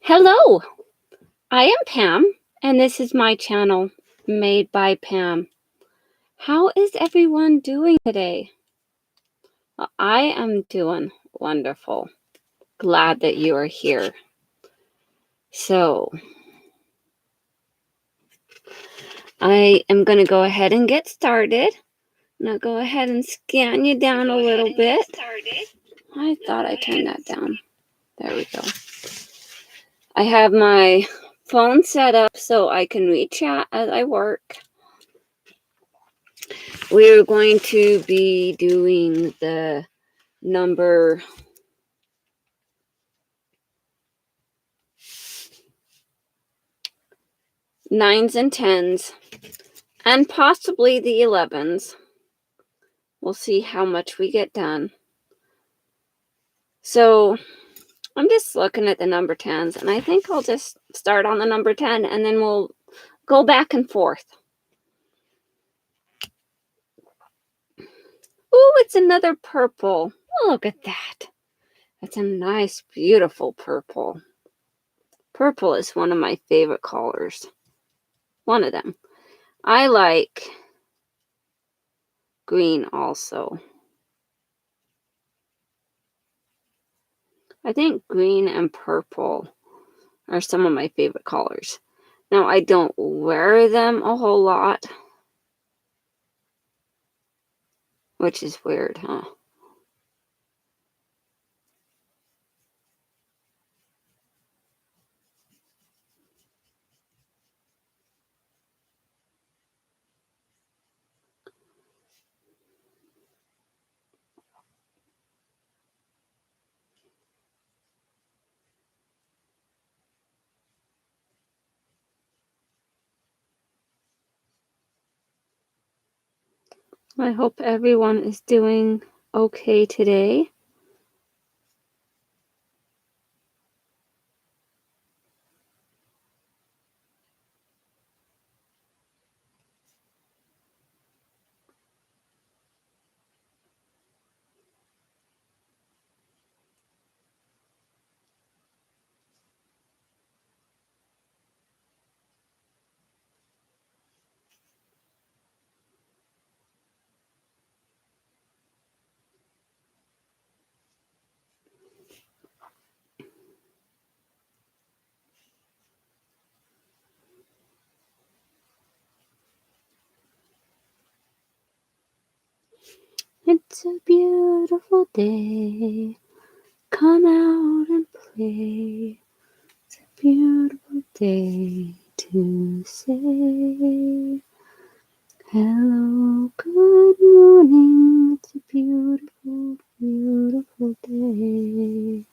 Hello, I am Pam, and this is my channel, Made by Pam. How is everyone doing today? Well, I am doing wonderful. Glad that you are here. So, I am going to go ahead and get started. Now go ahead and scan you down a little bit. I thought I turned that down. There we go. I have my phone set up so I can read chat as I work. We're going to be doing the number 9s and 10s, and possibly the 11s. We'll see how much we get done. So I'm just looking at the number 10s, and I think I'll just start on the number 10, and then we'll go back and forth. Ooh, it's another purple. Oh, look at that. That's a nice, beautiful purple. Purple is one of my favorite colors. One of them. I like green also. I think green and purple are some of my favorite colors. Now, I don't wear them a whole lot, which is weird, huh? I hope everyone is doing okay today. It's a beautiful day. Come out and play. It's a beautiful day to say hello, good morning. It's a beautiful, beautiful day.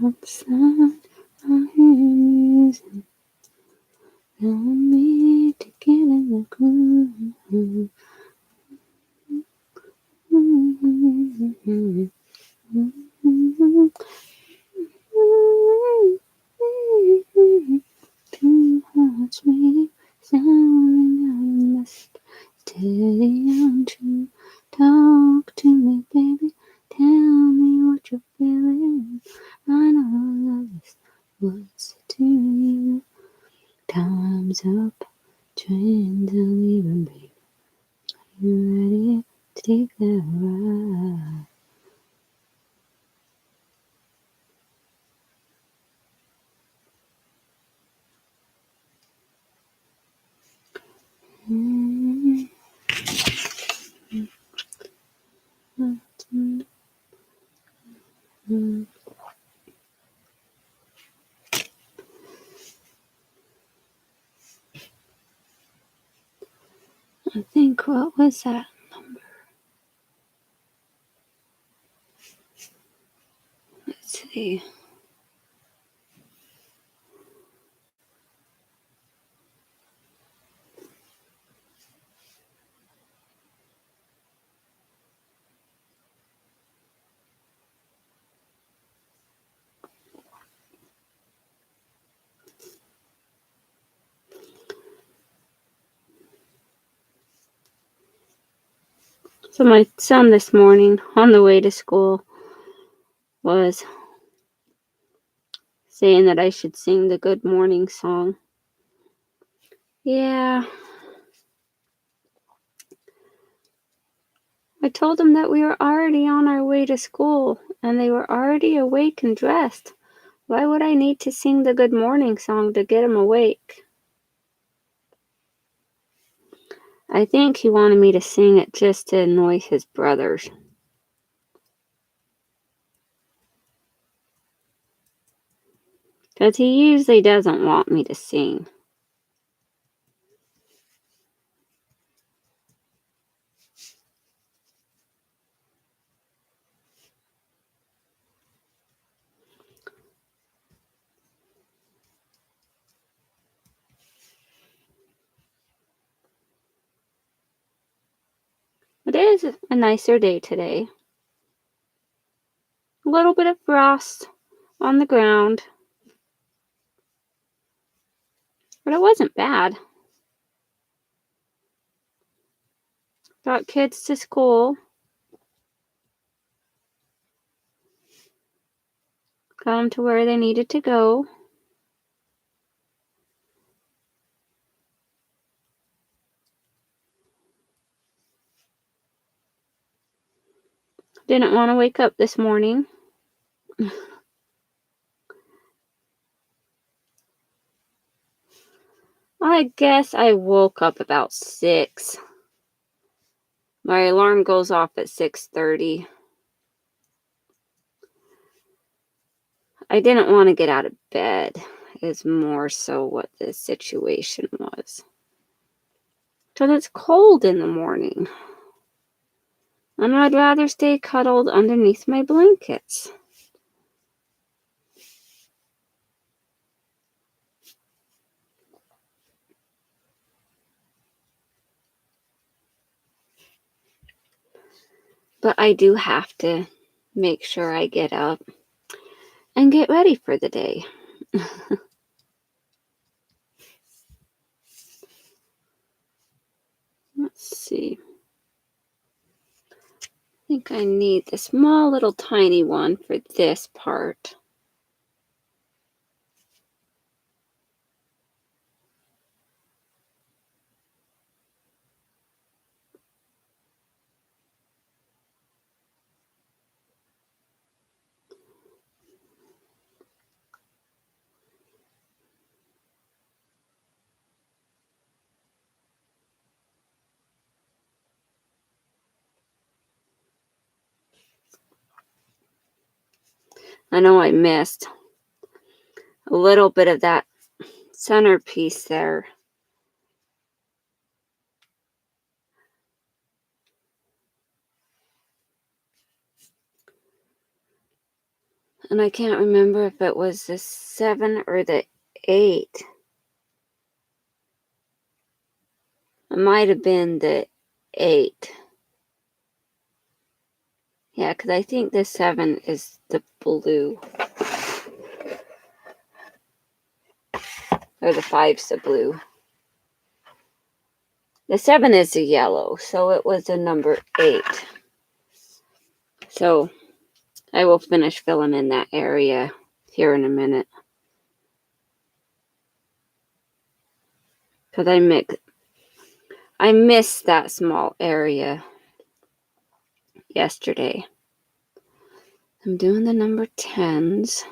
Outside, I hear music. Tell me to get in the groove. Two hearts beating, sounding I must steady on to talk to me, baby. Tell me what you're feeling. I know love is what's to you. Time's up, trains are leaving, baby. You ready to take that ride? I think, what was that number? Let's see. So my son this morning on the way to school was saying that I should sing the good morning song. Yeah. I told him that we were already on our way to school and they were already awake and dressed. Why would I need to sing the good morning song to get him awake? I think he wanted me to sing it just to annoy his brothers. Because he usually doesn't want me to sing. It is a nicer day today. A little bit of frost on the ground. But it wasn't bad. Got kids to school. Got them to where they needed to go. Didn't want to wake up this morning. I guess I woke up about 6. My alarm goes off at 6:30. I didn't want to get out of bed, is more so what the situation was. Because it's cold in the morning. And I'd rather stay cuddled underneath my blankets. But I do have to make sure I get up and get ready for the day. Let's see. I think I need the small little tiny one for this part. I know I missed a little bit of that centerpiece there. And I can't remember if it was the 7 or the 8. It might have been the 8. Yeah, because I think the 7 is the blue. Or the 5's the blue. The 7 is the yellow, so it was the number 8. So I will finish filling in that area here in a minute. Because I missed that small area yesterday. I'm doing the number 10s.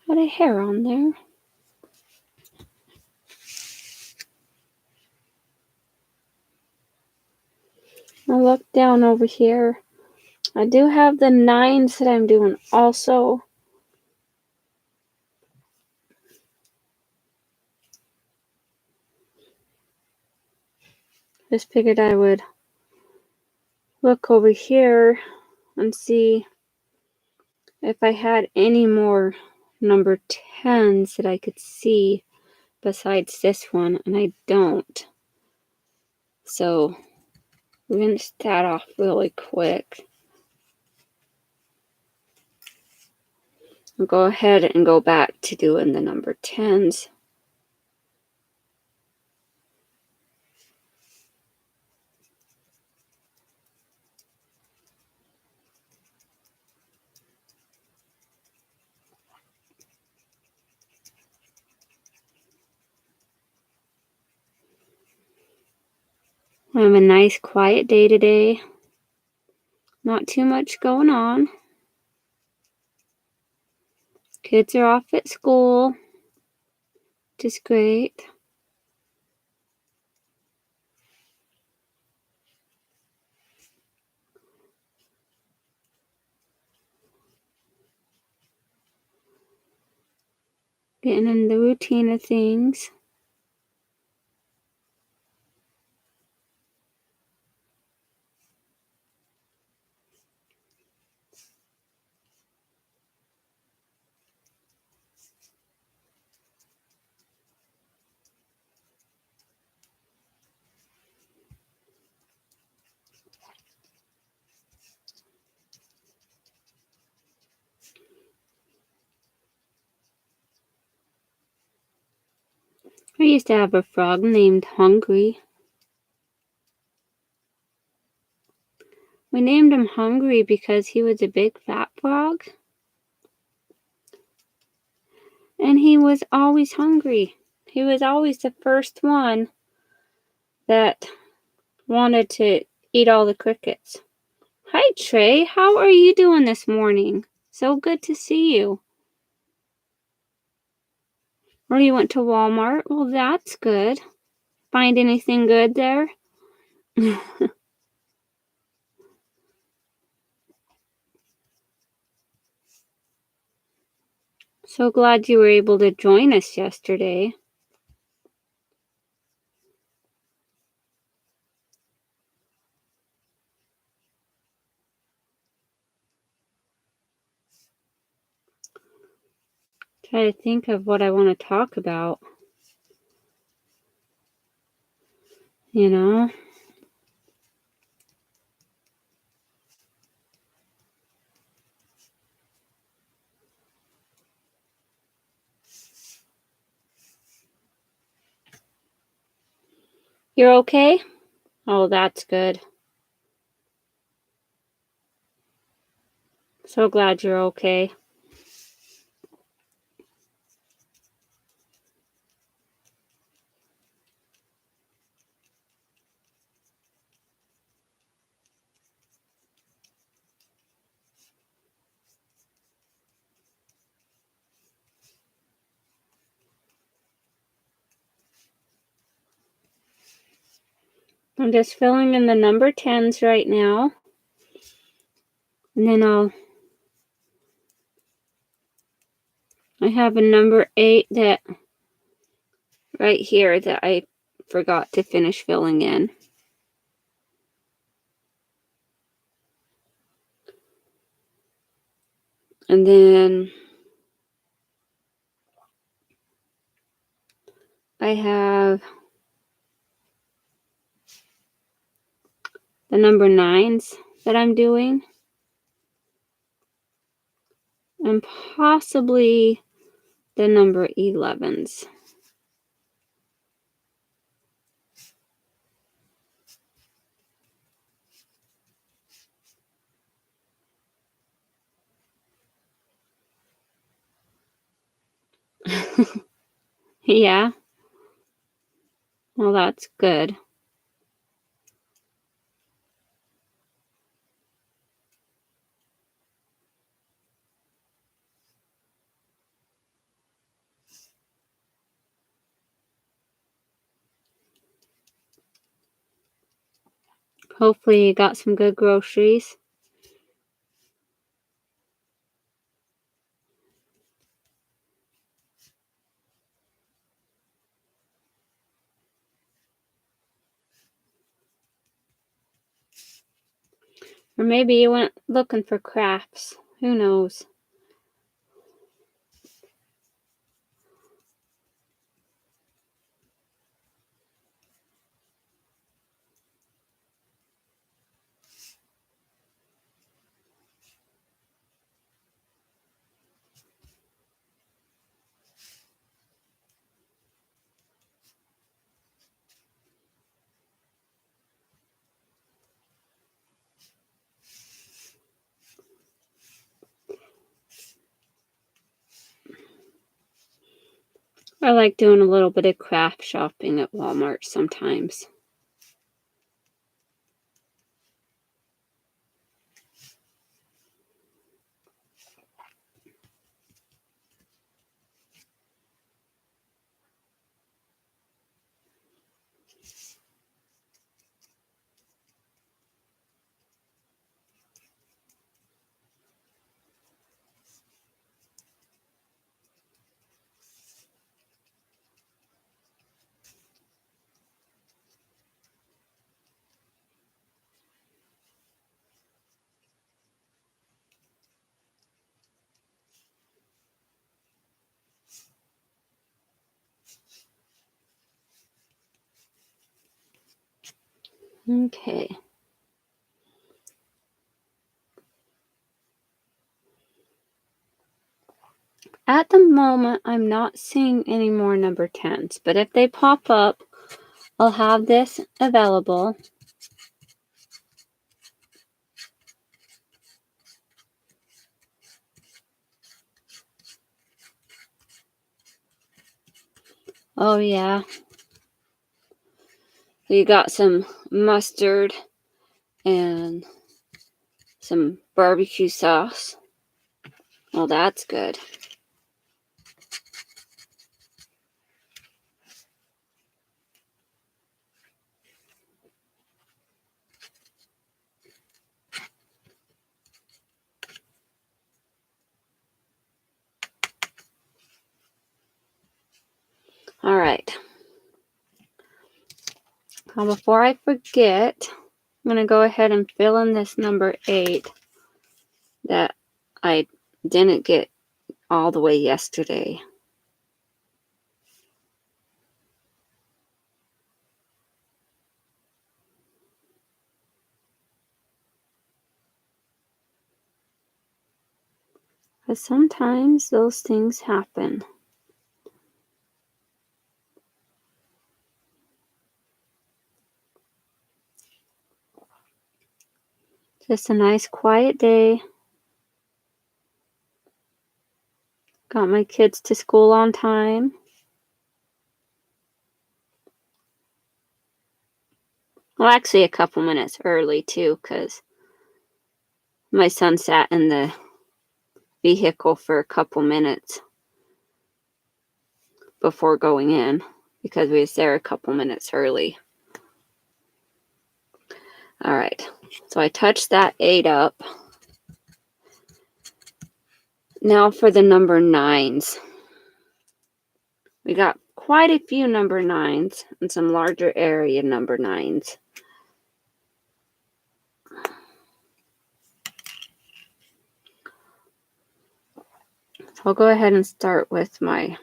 Got a hair on there. I'll look down over here. I do have the 9s that I'm doing also. Just figured I would look over here and see if I had any more number 10s that I could see besides this one, and I don't. So we're going to start off really quick. I'll go ahead and go back to doing the number 10s. I have a nice quiet day today. Not too much going on. Kids are off at school, which is great. Getting in the routine of things. I used to have a frog named Hungry. We named him Hungry because he was a big fat frog. And he was always hungry. He was always the first one that wanted to eat all the crickets. Hi, Trey. How are you doing this morning? So good to see you. Or you went to Walmart? Well, that's good. Find anything good there? So glad you were able to join us yesterday. Try to think of what I want to talk about. You know? You're okay? Oh, that's good. So glad you're okay. I'm just filling in the number 10s right now. And then I have a number 8 that right here that I forgot to finish filling in. And then I have the number 9s that I'm doing. And possibly the number 11s. Yeah. Well, that's good. Hopefully you got some good groceries. Or maybe you went looking for crafts. Who knows? I like doing a little bit of craft shopping at Walmart sometimes. Okay. At the moment, I'm not seeing any more number 10s, but if they pop up, I'll have this available. Oh, yeah. You got some mustard and some barbecue sauce. Well, that's good. All right. Now, before I forget, I'm going to go ahead and fill in this number 8 that I didn't get all the way yesterday. But sometimes those things happen. Just a nice quiet day. Got my kids to school on time. Well, actually a couple minutes early too, because my son sat in the vehicle for a couple minutes before going in because we was there a couple minutes early. All right, so I touched that 8 up. Now for the number 9s. We got quite a few number 9s and some larger area number 9s. So I'll go ahead and start with my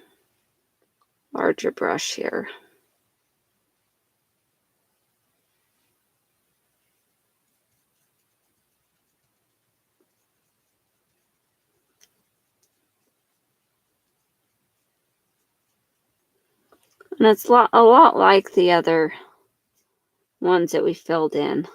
larger brush here. And it's a lot like the other ones that we filled in.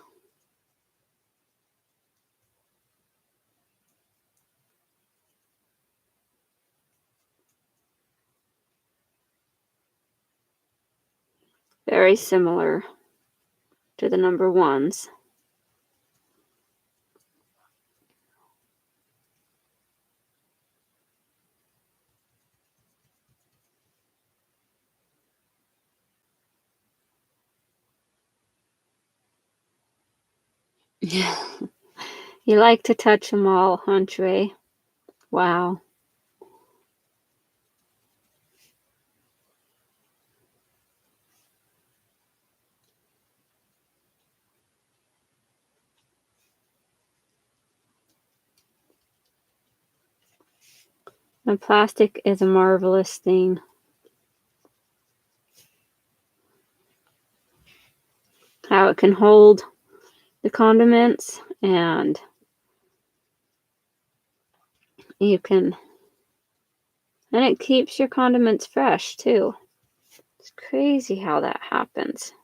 Very similar to the number 1s. You like to touch them all, huh, Trey? Wow. And plastic is a marvelous thing. How it can hold the condiments, and you can, and it keeps your condiments fresh too. It's crazy how that happens.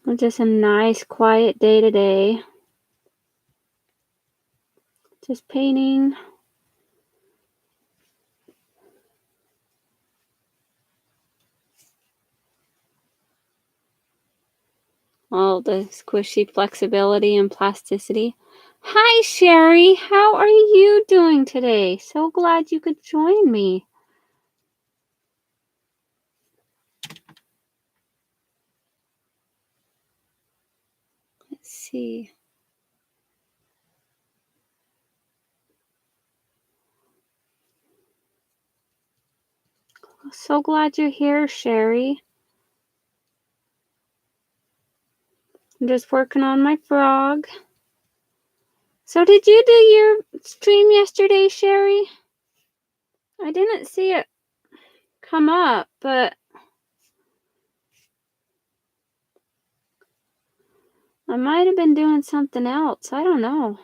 It's just a nice quiet day today. Just painting. All the squishy flexibility and plasticity. Hi, Sherry. How are you doing today? So glad you could join me. Let's see. So glad you're here, Sherry. I'm just working on my frog. So did you do your stream yesterday, Sherry? I didn't see it come up, but I might have been doing something else. I don't know.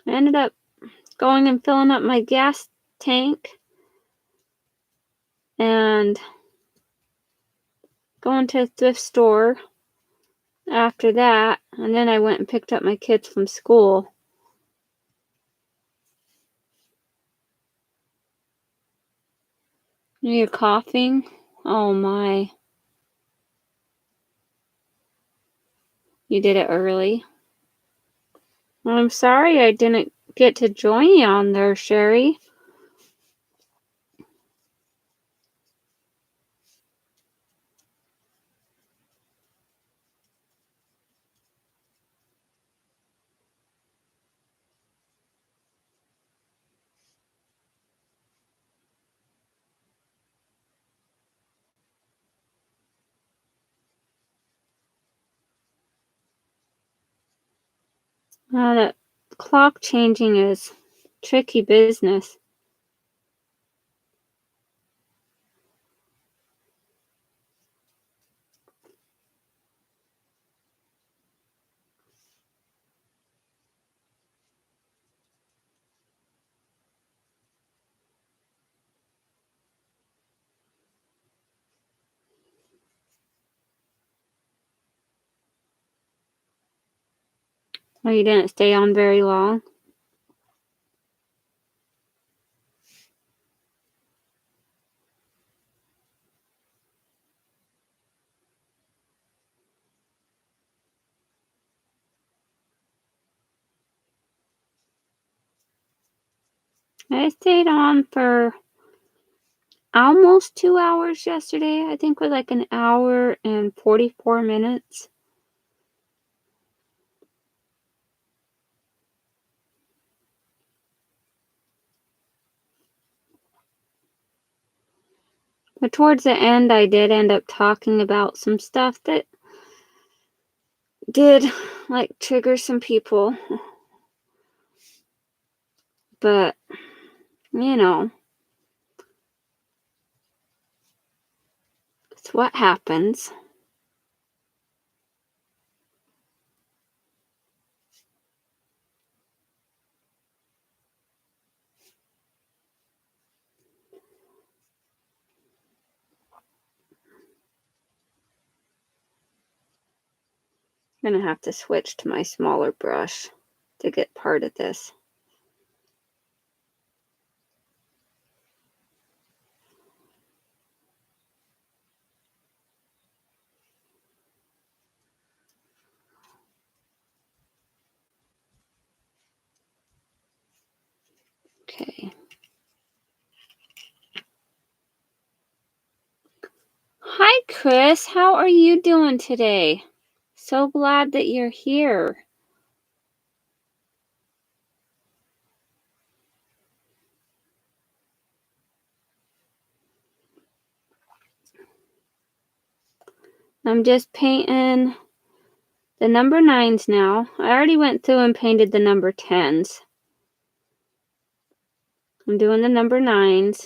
I ended up going and filling up my gas tank and going to a thrift store after that, and then I went and picked up my kids from school. You're coughing? Oh my. You did it early. I'm sorry I didn't get to join you on there, Sherry. That clock changing is tricky business. Well, you didn't stay on very long. I stayed on for almost 2 hours yesterday. I think it was like an hour and 44 minutes. But towards the end, I did end up talking about some stuff that did like trigger some people. But, you know, it's what happens. I'm gonna have to switch to my smaller brush to get part of this. Okay. Hi, Chris. How are you doing today? So glad that you're here. I'm just painting the number 9s now. I already went through and painted the number 10s. I'm doing the number 9s.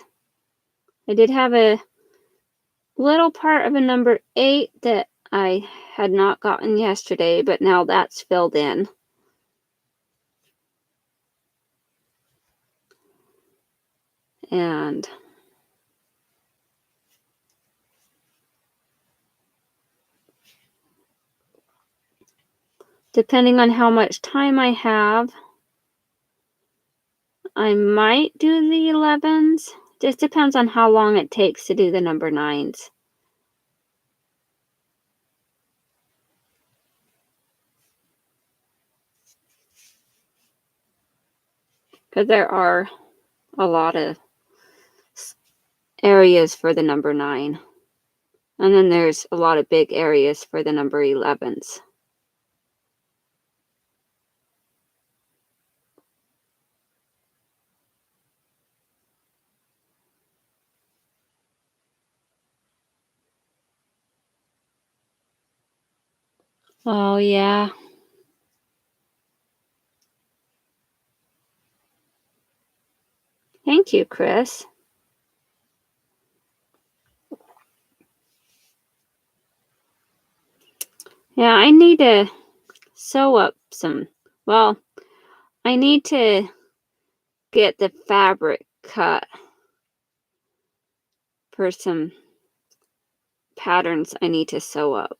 I did have a little part of a number 8 that I had not gotten yesterday, but now that's filled in. And depending on how much time I have, I might do the 11s. Just depends on how long it takes to do the number 9s. Because there are a lot of areas for the number 9. And then there's a lot of big areas for the number 11s. Oh, yeah. Thank you, Chris. Yeah, I need to sew up some. Well, I need to get the fabric cut for some patterns I need to sew up.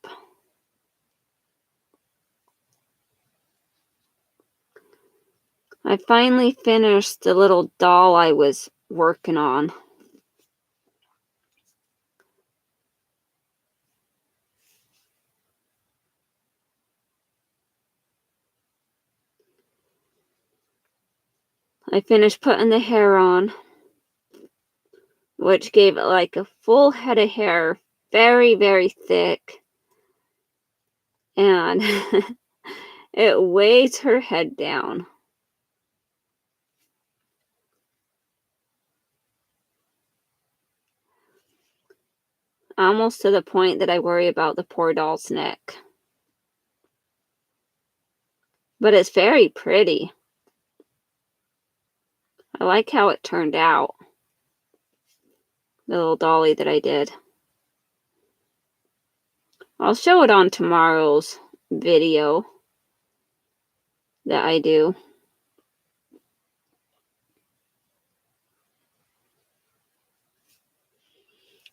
I finally finished the little doll I was working on. I finished putting the hair on, which gave it like a full head of hair, very, very thick. And it weighs her head down. Almost to the point that I worry about the poor doll's neck. But it's very pretty. I like how it turned out. The little dolly that I did. I'll show it on tomorrow's video that I do.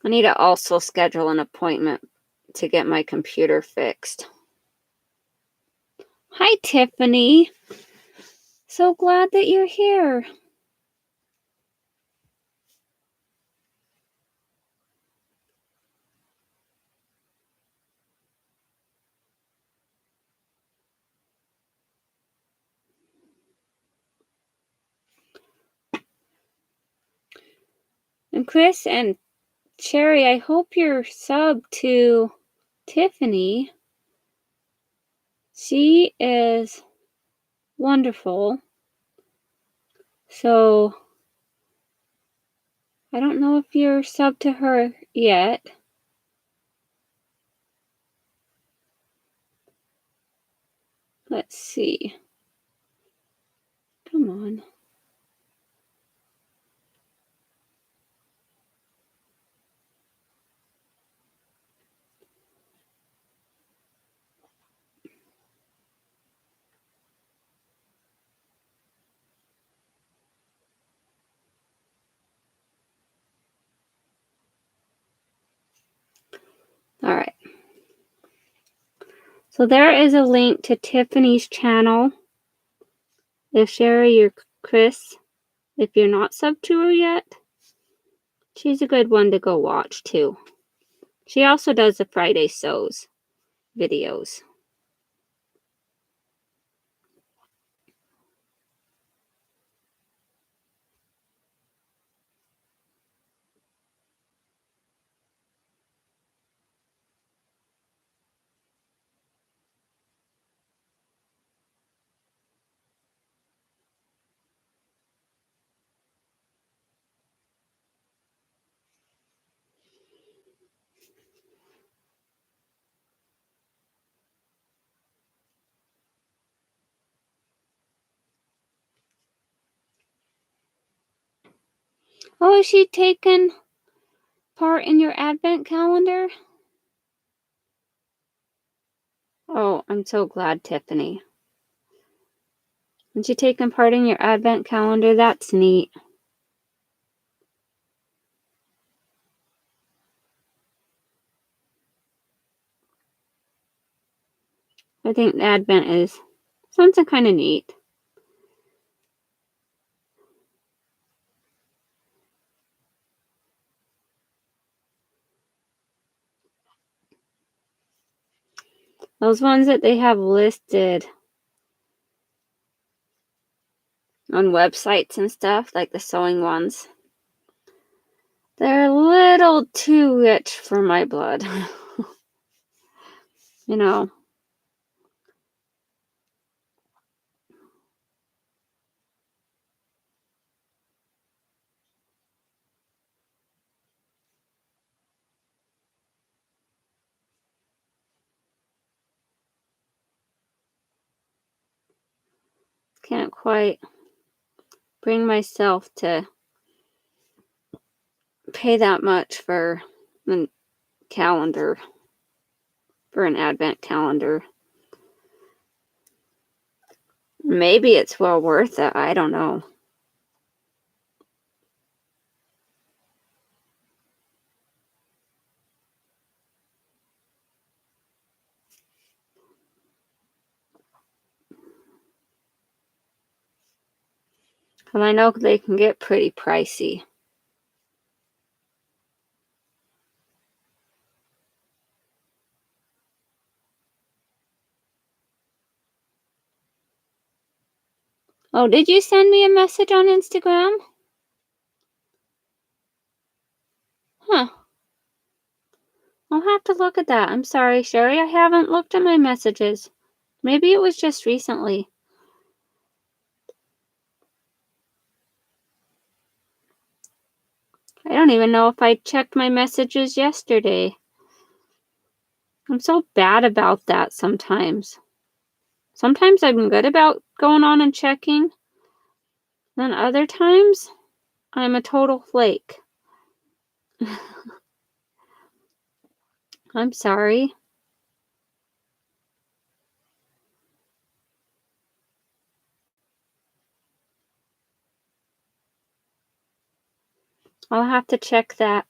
I need to also schedule an appointment to get my computer fixed. Hi, Tiffany. So glad that you're here. And Chris and Sherry, I hope you're subbed to Tiffany. She is wonderful. So, I don't know if you're subbed to her yet. Let's see. Come on. All right. So there is a link to Tiffany's channel. If Sherry or Chris, if you're not subbed to her yet, she's a good one to go watch too. She also does the Friday Sews videos. Oh, is she taking part in your advent calendar? Oh, I'm so glad, Tiffany. And she taking part in your advent calendar? That's neat. I think Advent is something kind of neat. Those ones that they have listed on websites and stuff, like the sewing ones, They're a little too rich for my blood. You know, can't quite bring myself to pay that much for a calendar, for an advent calendar. Maybe it's well worth it. I don't know. But I know they can get pretty pricey. Oh, did you send me a message on Instagram? Huh. I'll have to look at that. I'm sorry, Sherry. I haven't looked at my messages. Maybe it was just recently. I don't even know if I checked my messages yesterday. I'm so bad about that sometimes. Sometimes I'm good about going on and checking. Then other times, I'm a total flake. I'm sorry. I'll have to check that.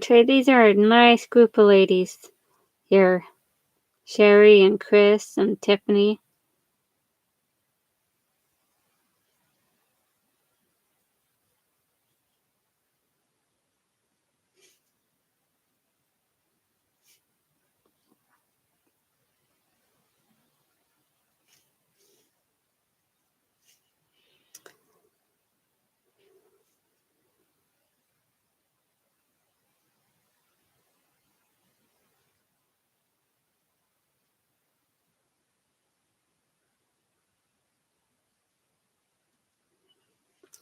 Trey, these are a nice group of ladies here. Sherry and Chris and Tiffany.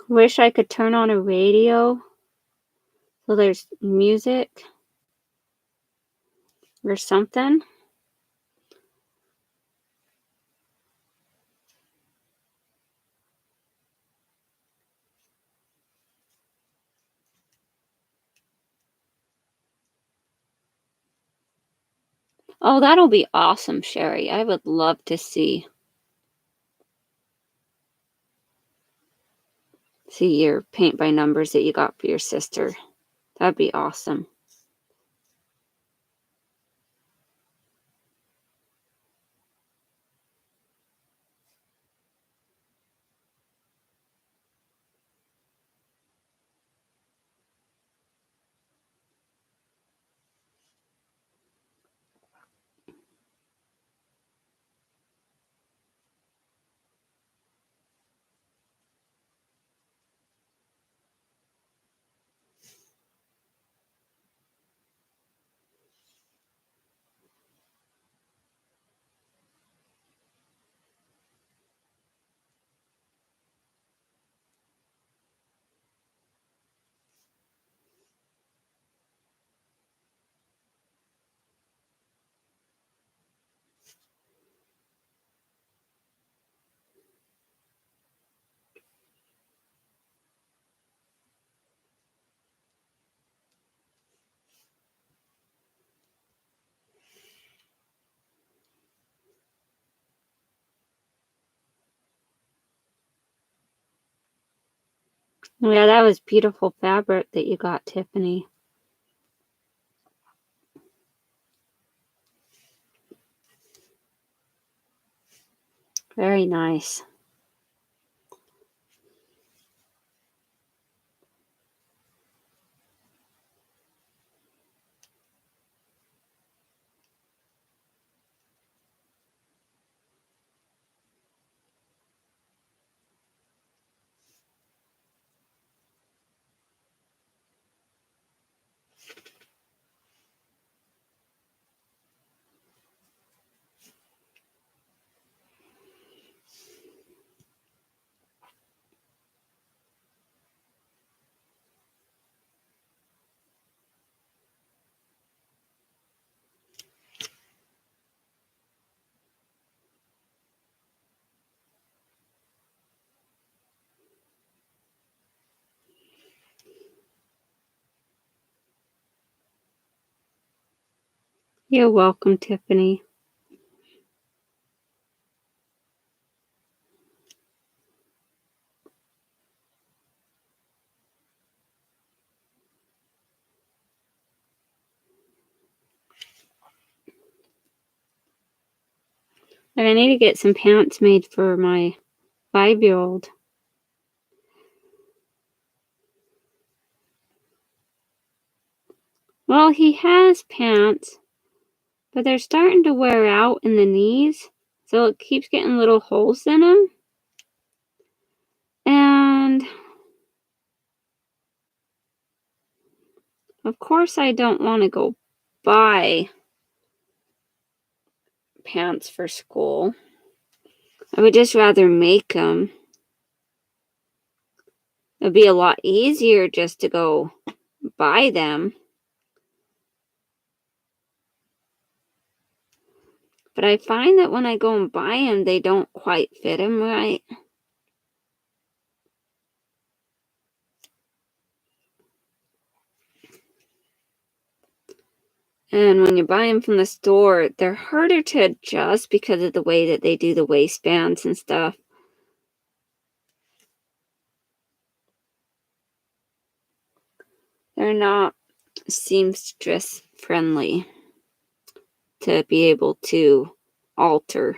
Wish I could turn on a radio so there's music or something. Oh, that'll be awesome, Sherry. I would love to see your paint by numbers that you got for your sister. That'd be awesome. Yeah, that was beautiful fabric that you got, Tiffany. Very nice. You're welcome, Tiffany. But I need to get some pants made for my 5-year-old. Well, he has pants, but they're starting to wear out in the knees, so it keeps getting little holes in them. And of course, I don't want to go buy pants for school. I would just rather make them. It'd be a lot easier just to go buy them. But I find that when I go and buy them, they don't quite fit them right. And when you buy them from the store, they're harder to adjust because of the way that they do the waistbands and stuff. They're not seamstress friendly to be able to alter.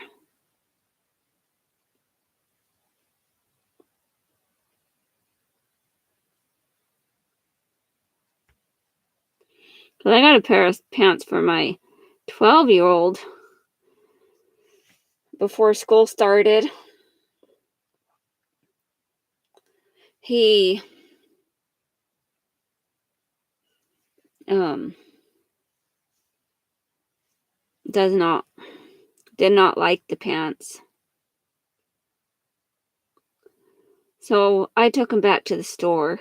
But I got a pair of pants for my 12-year-old before school started. He does not did not like the pants. So I took him back to the store.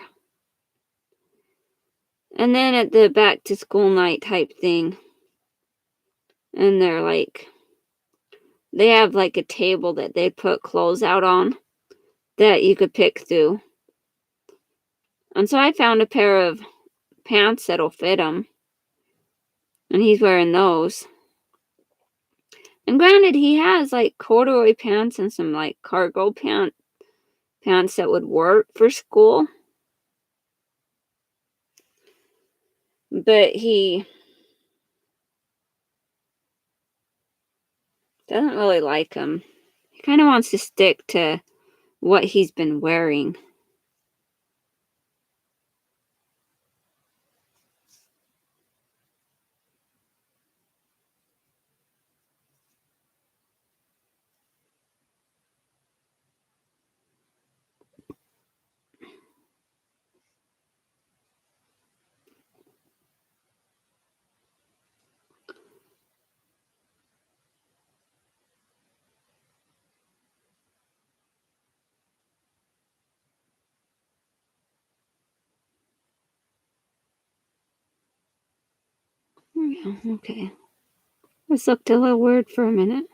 And then at the back to school night type thing, and they have like a table that they put clothes out on that you could pick through. And so I found a pair of pants that'll fit him. And he's wearing those. And granted, he has like corduroy pants and some like cargo pants that would work for school. But he doesn't really like them. He kind of wants to stick to what he's been wearing. Yeah, okay. This looked a little weird for a minute.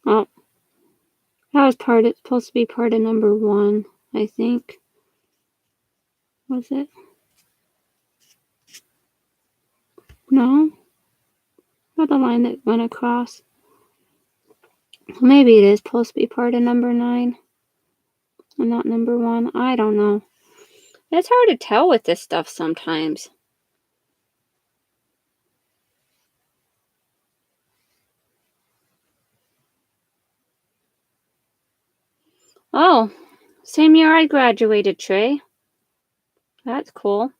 Oh, that was supposed to be part of number 1, I think. Was it? No? Not the line that went across. Maybe it is supposed to be part of number 9 and not number 1. I don't know. It's hard to tell with this stuff sometimes. Oh, same year I graduated, Trey. That's cool.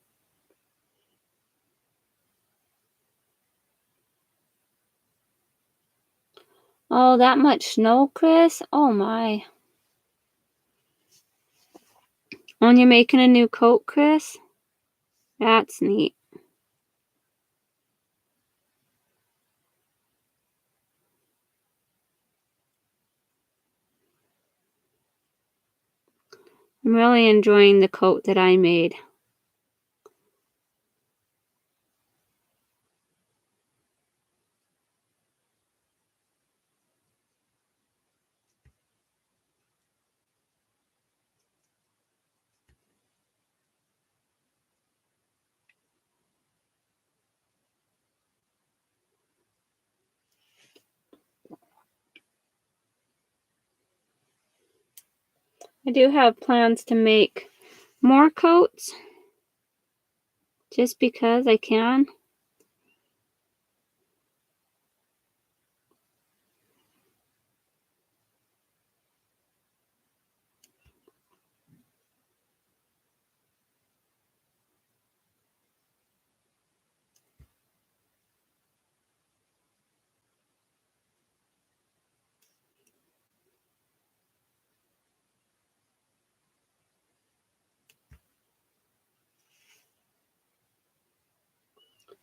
Oh, that much snow, Chris? Oh my. And you're making a new coat, Chris? That's neat. I'm really enjoying the coat that I made. I do have plans to make more coats just because I can.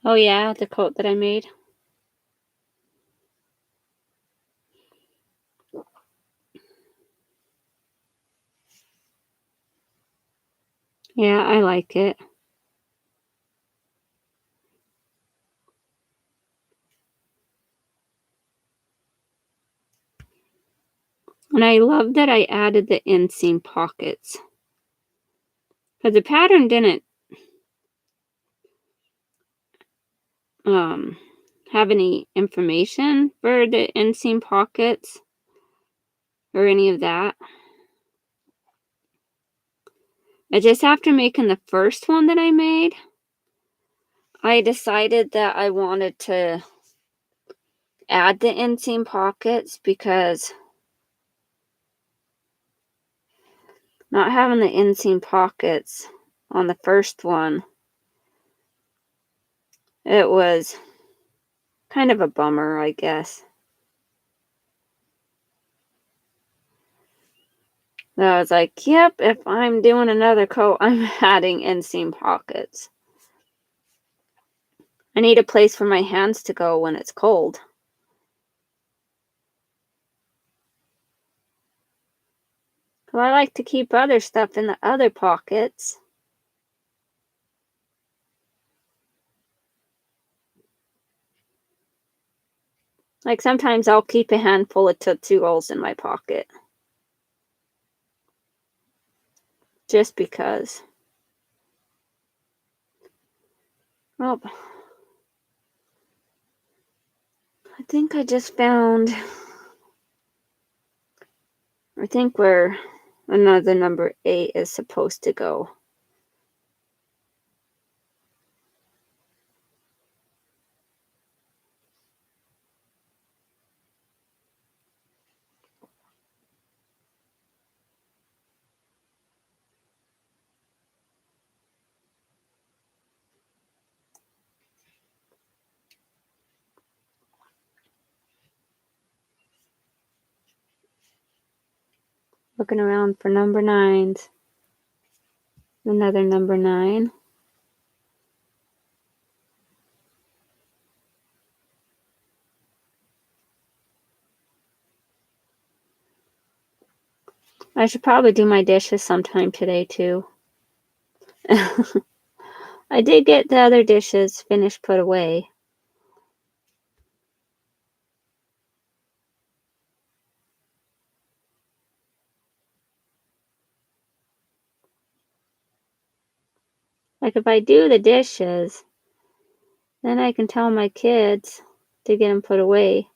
Oh yeah, the coat that I made. Yeah, I like it. And I love that I added the inseam pockets. Because the pattern didn't have any information for the inseam pockets or any of that. But just after making the first one that I made, I decided that I wanted to add the inseam pockets because not having the inseam pockets on the first one, it was kind of a bummer, I guess. So I was like, yep, if I'm doing another coat, I'm adding inseam pockets. I need a place for my hands to go when it's cold. So I like to keep other stuff in the other pockets. Like sometimes I'll keep a handful of Tootsie Rolls in my pocket. Just because. Oh, I think I just found, I think where another number 8 is supposed to go. Looking around for number 9s. Another number 9. I should probably do my dishes sometime today too. I did get the other dishes finished put away. Like if I do the dishes, then I can tell my kids to get them put away.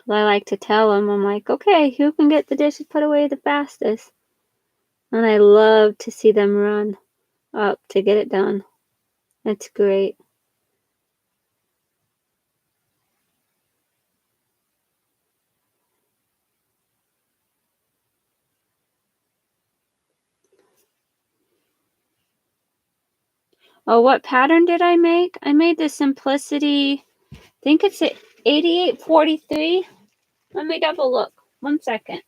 I like to tell them, I'm like, okay, who can get the dishes put away the fastest? And I love to see them run up to get it done. It's great. Oh, what pattern did I make? I made the Simplicity, I think it's 8843. Let me double look. 1 second.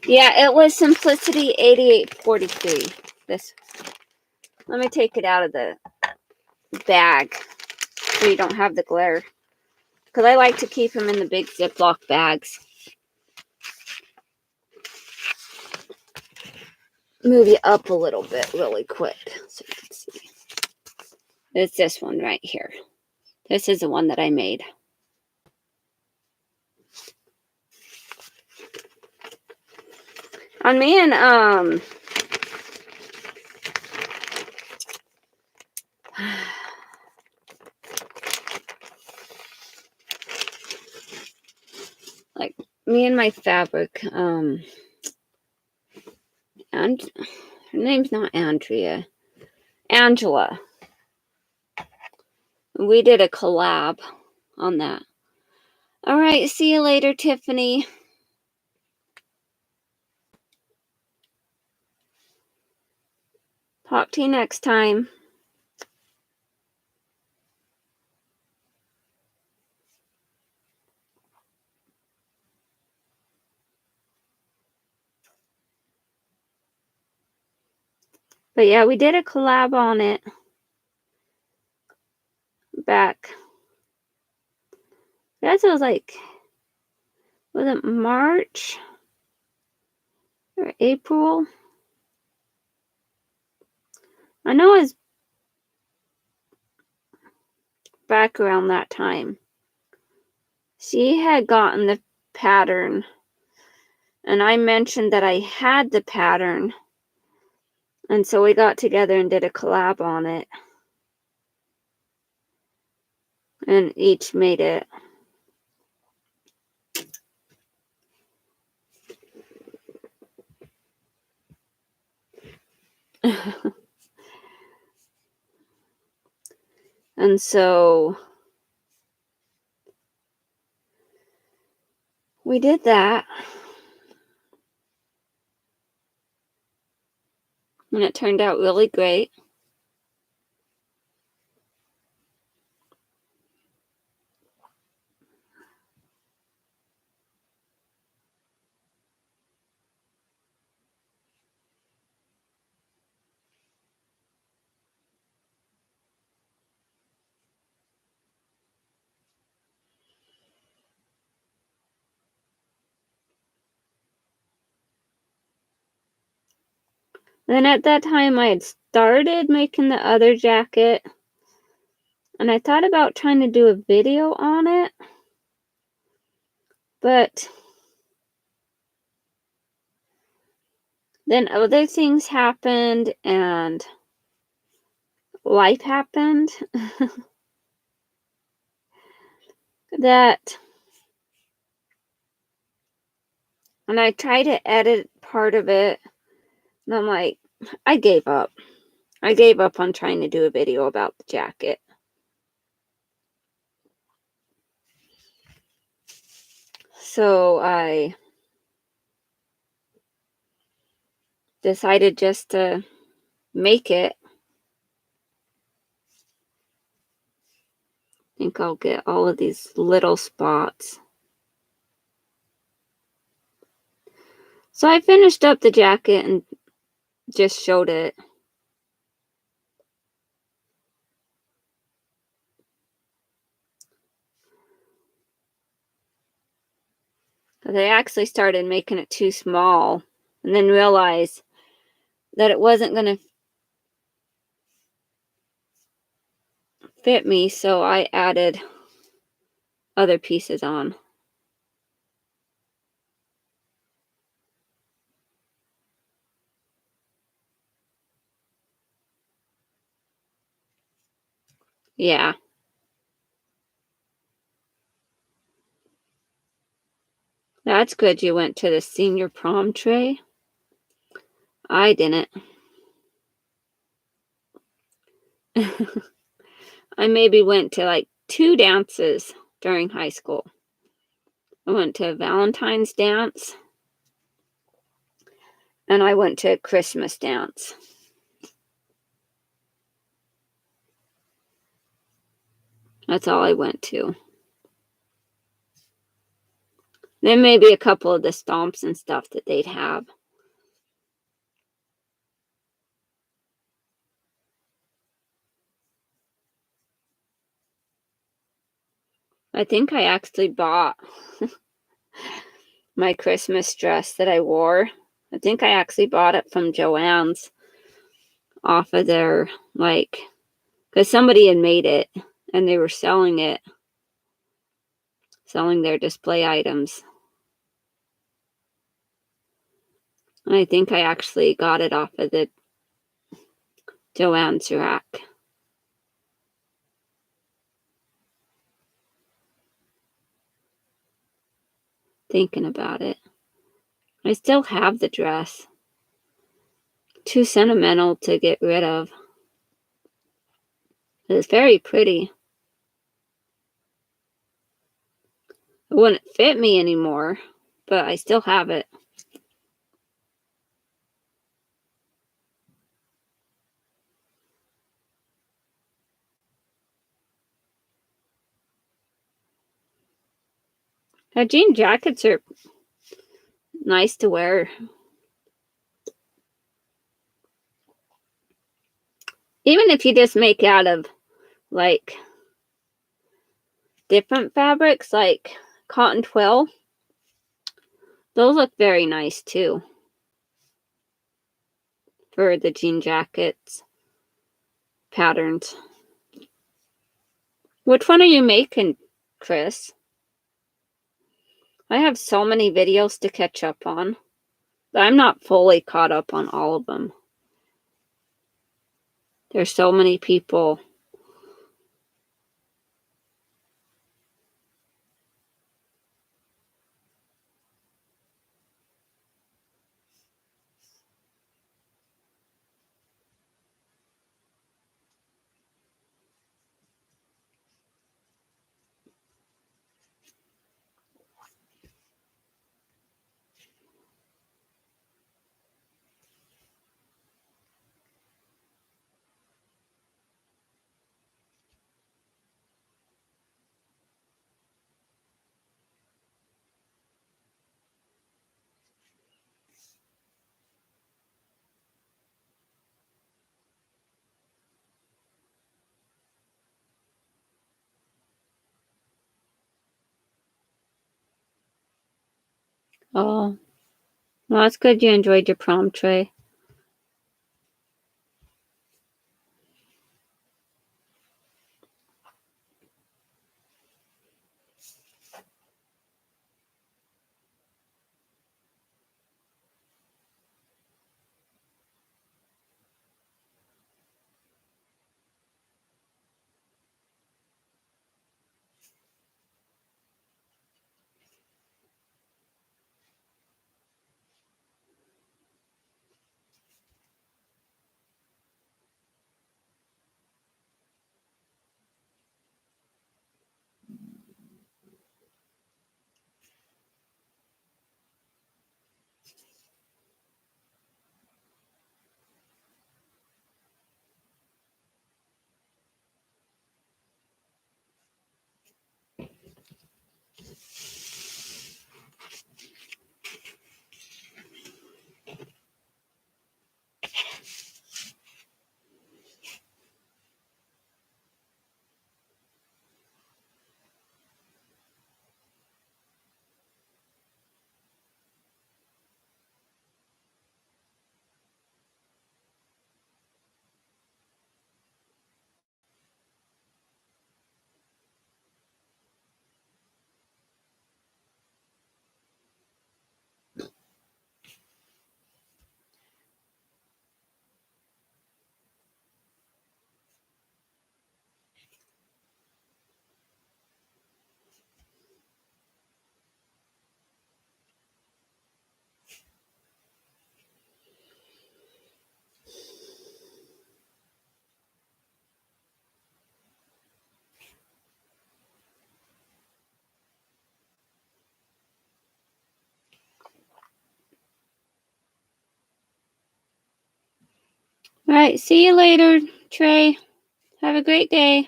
Yeah, it was Simplicity 8843. This. Let me take it out of the bag so you don't have the glare. Because I like to keep them in the big Ziploc bags. Move you up a little bit really quick so you can see. It's this one right here. This is the one that I made. On me and like me and my fabric, and her name's not Andrea, Angela. We did a collab on that. All right, see you later, Tiffany. Talk to you next time. But yeah, we did a collab on it back. I guess it was like, was it March or April? I know it was back around that time. She had gotten the pattern, and I mentioned that I had the pattern, and so we got together and did a collab on it, and each made it. And so we did that, and it turned out really great. Then at that time, I had started making the other jacket, and I thought about trying to do a video on it, but then other things happened, and life happened that, and I tried to edit part of it, and I'm like, I gave up. I gave up on trying to do a video about the jacket. So I decided just to make it. I think I'll get all of these little spots. So I finished up the jacket and just showed it. But I actually started making it too small and then realized that it wasn't going to fit me, so I added other pieces on. Yeah. That's good you went to the senior prom, Trey. I didn't. I maybe went to like 2 dances during high school. I went to a Valentine's dance and I went to a Christmas dance. That's all I went to. Then maybe a couple of the stomps and stuff that they'd have. I think I actually bought my Christmas dress that I wore. I think I actually bought it from Joann's off of their, like, because somebody had made it and they were selling their display items. And I think I actually got it off of the Joann's rack. Thinking about it. I still have the dress. Too sentimental to get rid of. It's very pretty. It wouldn't fit me anymore, but I still have it. Jean jackets are nice to wear. Even if you just make out of, like, different fabrics, like cotton twill, those look very nice too for the jean jackets patterns. Which one are you making, Chris? I have so many videos to catch up on. I'm not fully caught up on all of them. There's so many people. Oh, well, that's good you enjoyed your prom, Trey. All right, see you later, Trey. Have a great day.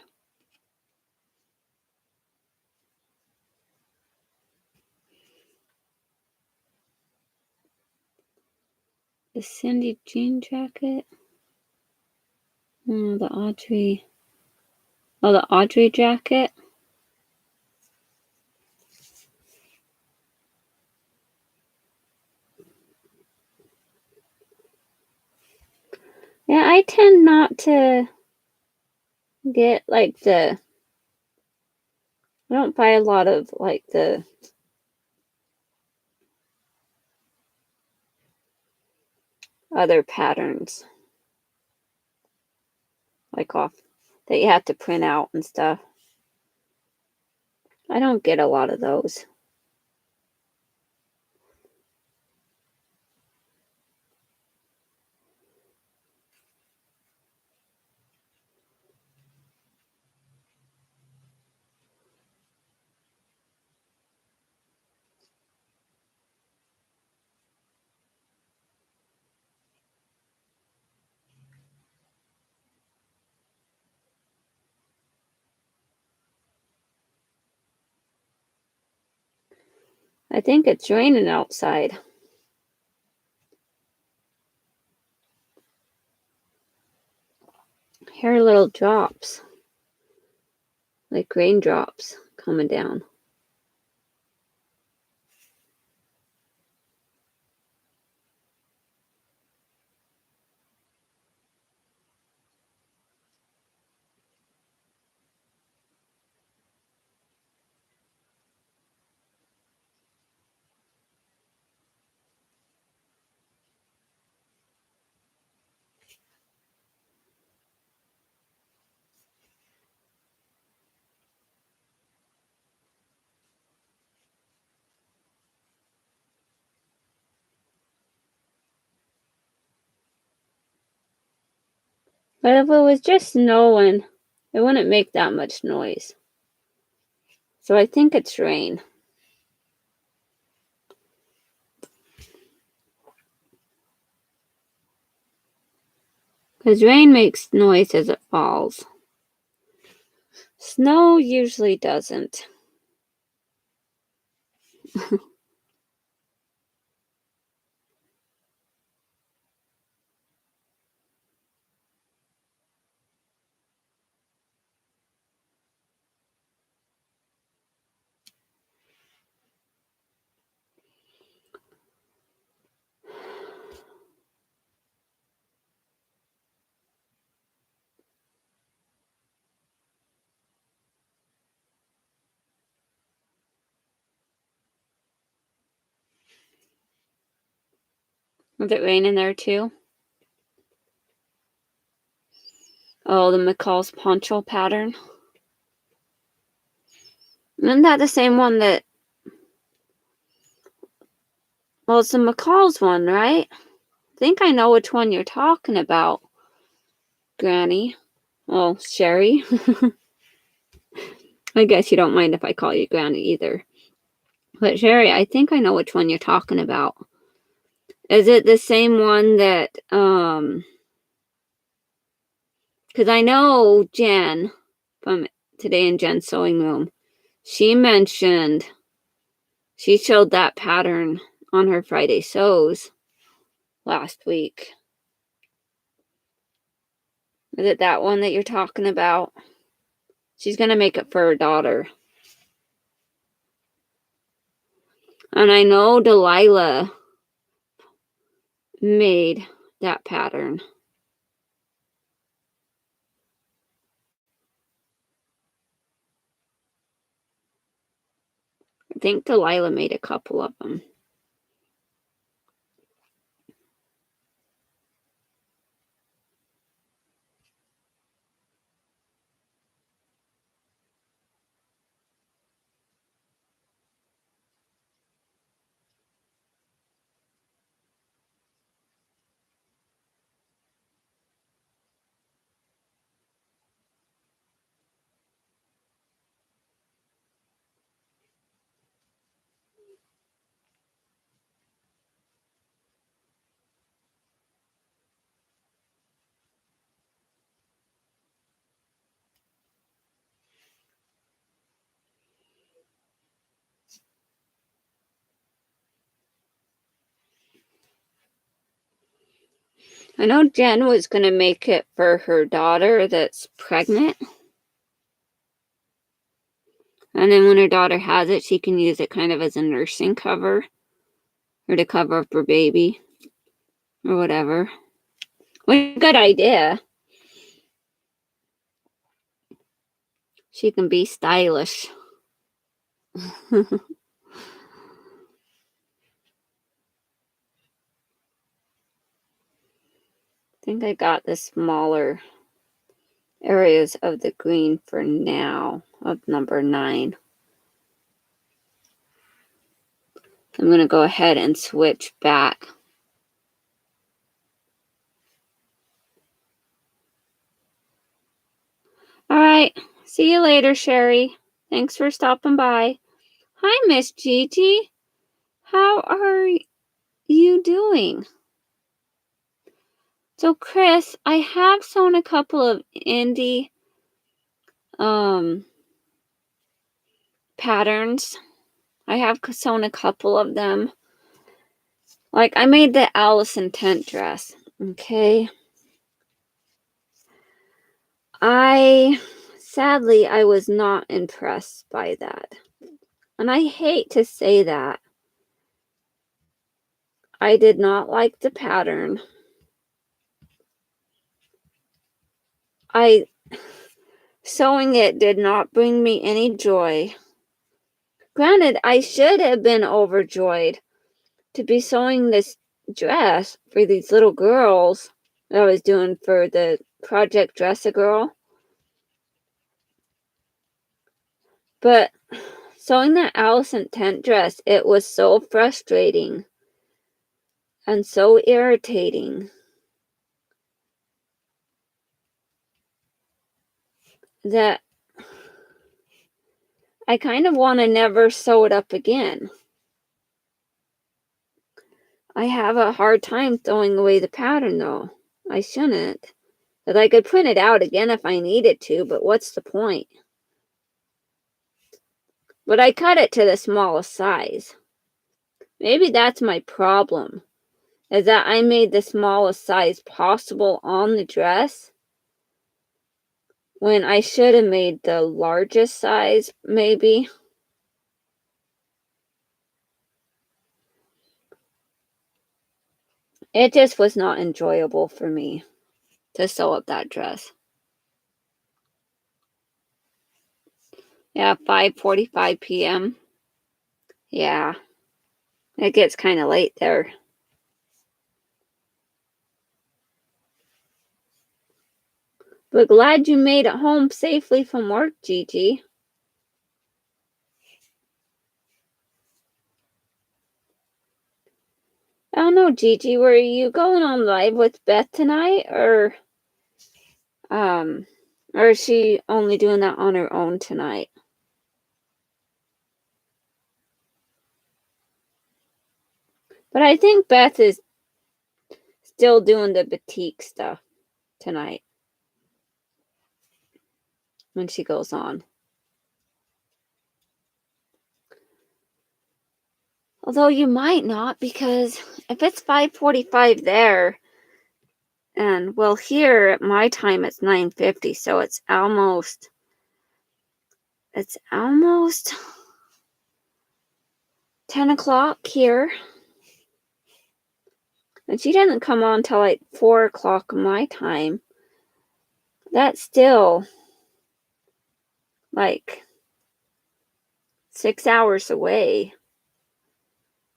The Cindy jean jacket. Oh, the Audrey. Oh, the Audrey jacket. Yeah, I tend not to get like I don't buy a lot of like the other patterns, like off that you have to print out and stuff. I don't get a lot of those. I think it's raining outside. Hear little drops, like raindrops coming down. But if it was just snowing, it wouldn't make that much noise. So I think it's rain. Because rain makes noise as it falls. Snow usually doesn't. Is it raining there too? Oh, the McCall's poncho pattern. Isn't that the same one that... Well, it's the McCall's one, right? I think I know which one you're talking about, Granny. Well, Sherry. I guess you don't mind if I call you Granny either. But Sherry, I think I know which one you're talking about. Is it the same one that, because I know Jen from Today in Jen's Sewing Room, she mentioned, she showed that pattern on her Friday Sews last week. Is it that one that you're talking about? She's going to make it for her daughter. And I know Delilah made that pattern. I think Delilah made a couple of them. I know Jen was going to make it for her daughter that's pregnant. And then when her daughter has it, she can use it kind of as a nursing cover or to cover up her baby or whatever. What a good idea. She can be stylish. I think I got the smaller areas of the green for now of number 9. I'm going to go ahead and switch back. All right. See you later, Sherry. Thanks for stopping by. Hi, Miss Gigi. How are you doing? So, Chris, I have sewn a couple of indie patterns. I have sewn a couple of them. Like, I made the Allison tent dress. Okay. Sadly, I was not impressed by that. And I hate to say that. I did not like the pattern. Sewing it did not bring me any joy. Granted, I should have been overjoyed to be sewing this dress for these little girls that I was doing for the Project Dress-A-Girl. But sewing that Allison tent dress, it was so frustrating and so irritating that I kind of want to never sew it up again. I have a hard time throwing away the pattern, though. I shouldn't. That I could print it out again if I needed to, but what's the point? But I cut it to the smallest size. Maybe that's my problem, is that I made the smallest size possible on the dress when I should have made the largest size, maybe. It just was not enjoyable for me to sew up that dress. Yeah, 5:45 p.m. Yeah, it gets kind of late there. But glad you made it home safely from work, Gigi. I don't know, Gigi, were you going on live with Beth tonight, or is she only doing that on her own tonight? But I think Beth is still doing the batik stuff tonight when she goes on. Although you might not, because if it's 5:45 there, and well, here at my time it's 9:50, so it's almost 10 o'clock here. And she doesn't come on till like 4 o'clock my time. That's still like 6 hours away.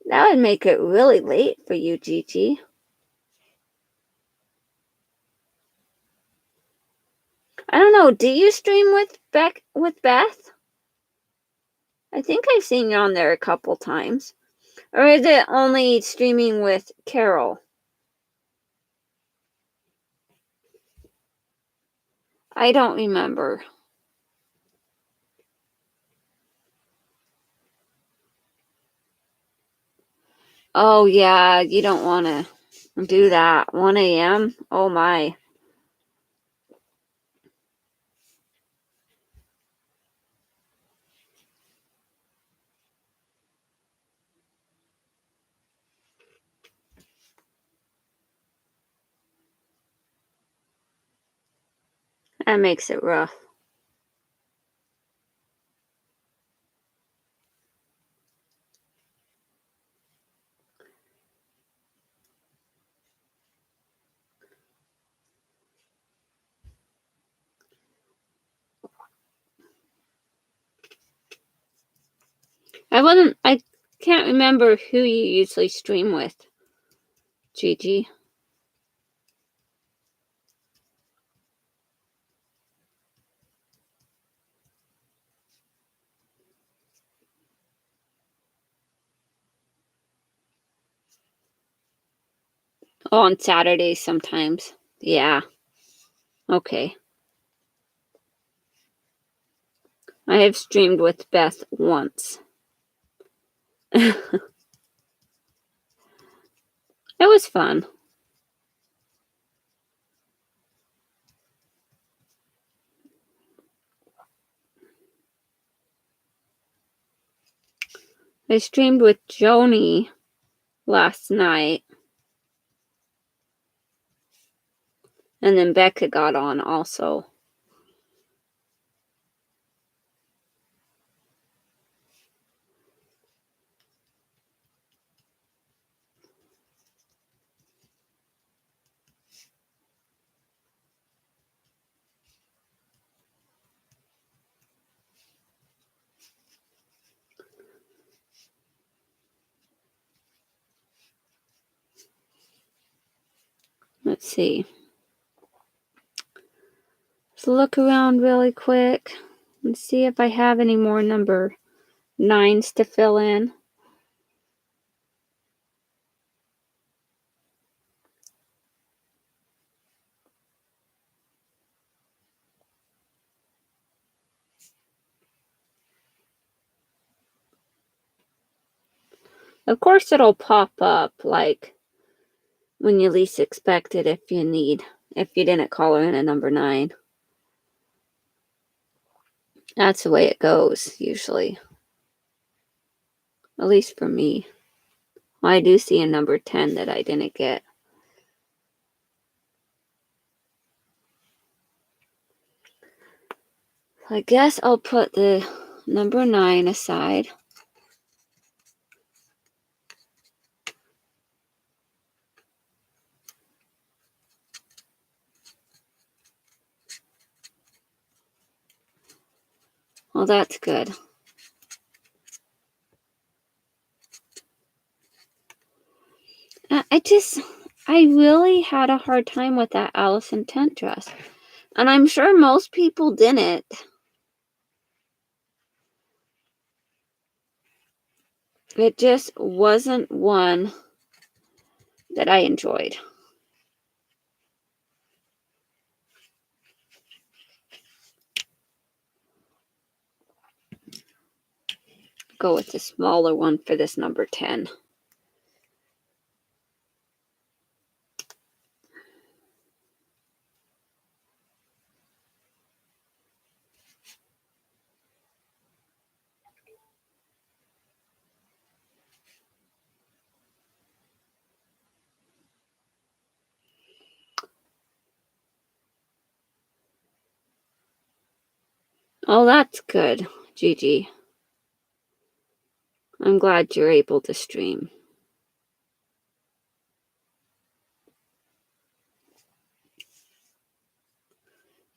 That would make it really late for you, Gigi. I don't know. Do you stream with Beth? I think I've seen you on there a couple times. Or is it only streaming with Carol? I don't remember. Oh, yeah, you don't want to do that. 1 a.m.? Oh, my. That makes it rough. I can't remember who you usually stream with, Gigi. Oh, on Saturdays sometimes. Yeah. Okay. I have streamed with Beth once. It was fun. I streamed with Joni last night. And then Becca got on also. Let's see. Let's look around really quick and see if I have any more number 9s to fill in. Of course, it'll pop up like when you least expect it if you didn't call in a number 9. That's the way it goes, usually. At least for me. I do see a number 10 that I didn't get. I guess I'll put the number 9 aside. Well, that's good. I really had a hard time with that Alice in Tent dress. And I'm sure most people didn't. It just wasn't one that I enjoyed. Go with the smaller one for this number 10. Oh, that's good, Gigi. I'm glad you're able to stream.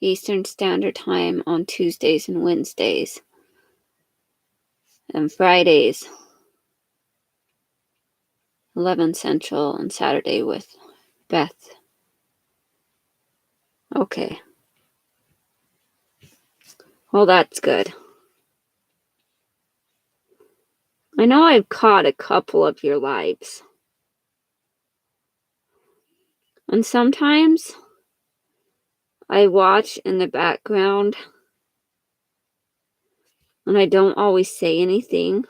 Eastern Standard Time on Tuesdays and Wednesdays. And Fridays, 11 Central, and Saturday with Beth. Okay. Well, that's good. I know I've caught a couple of your lives. And sometimes I watch in the background and I don't always say anything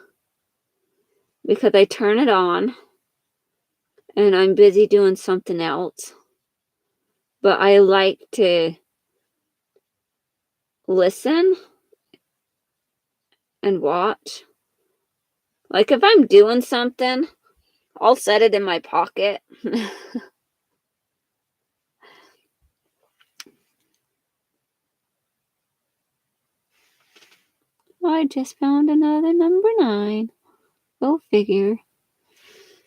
because I turn it on and I'm busy doing something else. But I like to listen and watch. Like if I'm doing something, I'll set it in my pocket. I just found another number 9. Go figure.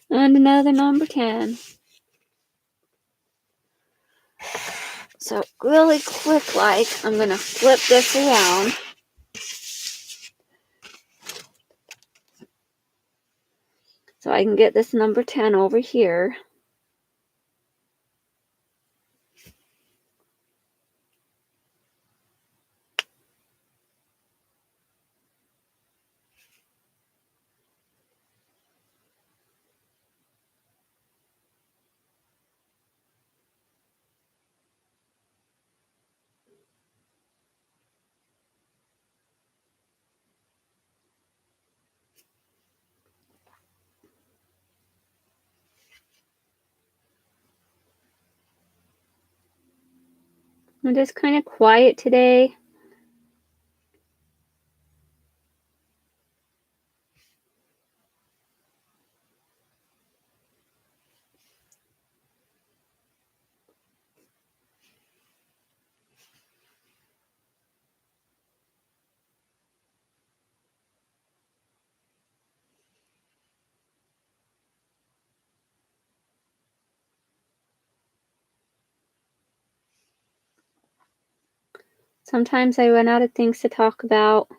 And another number 10. So really quick like, I'm going to flip this around. So I can get this number 10 over here. I'm just kind of quiet today. Sometimes I run out of things to talk about.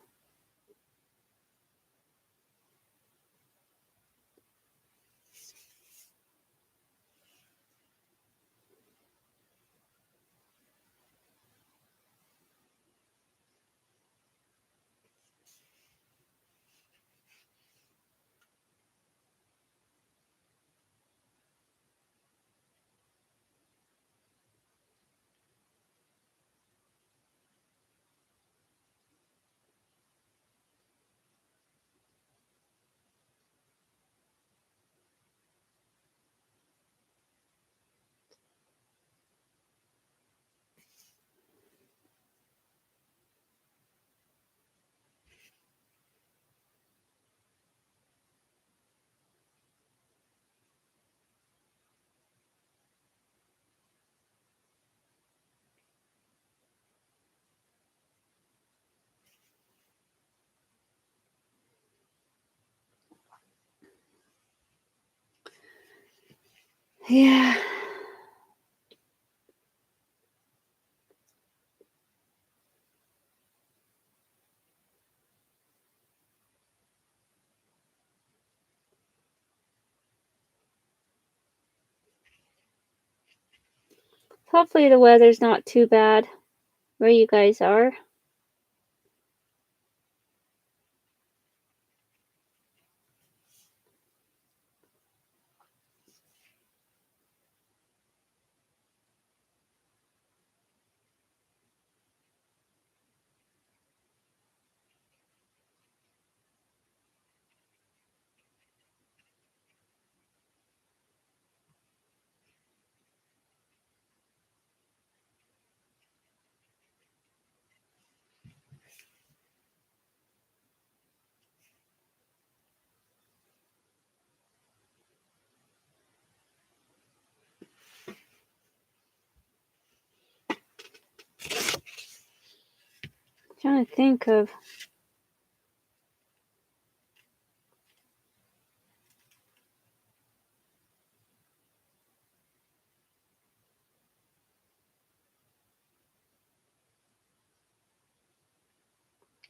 Yeah. Hopefully the weather's not too bad where you guys are. Trying to think of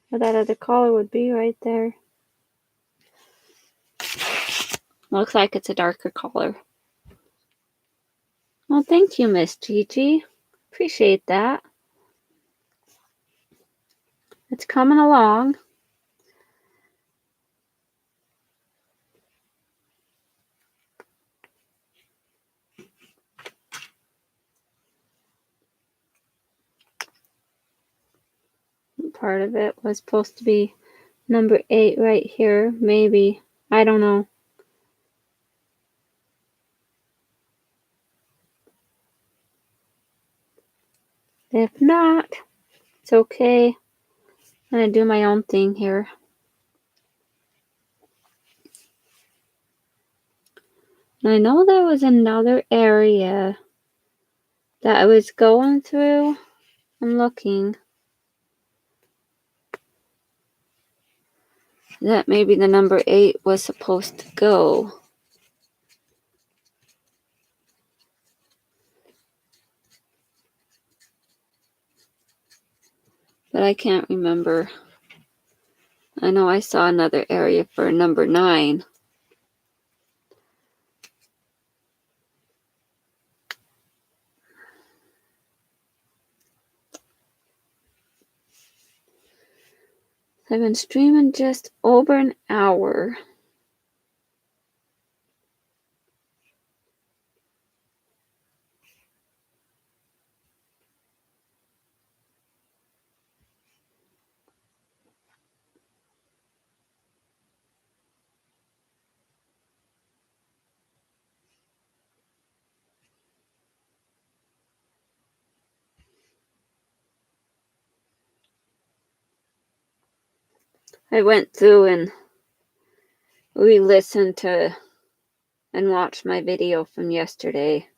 where that other color would be right there. Looks like it's a darker color. Well, thank you, Miss Gigi. Appreciate that. It's coming along. Part of it was supposed to be number 8 right here. Maybe. I don't know. If not, it's okay. I'm going to do my own thing here. I know there was another area that I was going through and looking. that maybe the number 8 was supposed to go. But I can't remember. I know I saw another area for number 9. I've been streaming just over an hour. I went through and re-listened to and watched my video from yesterday.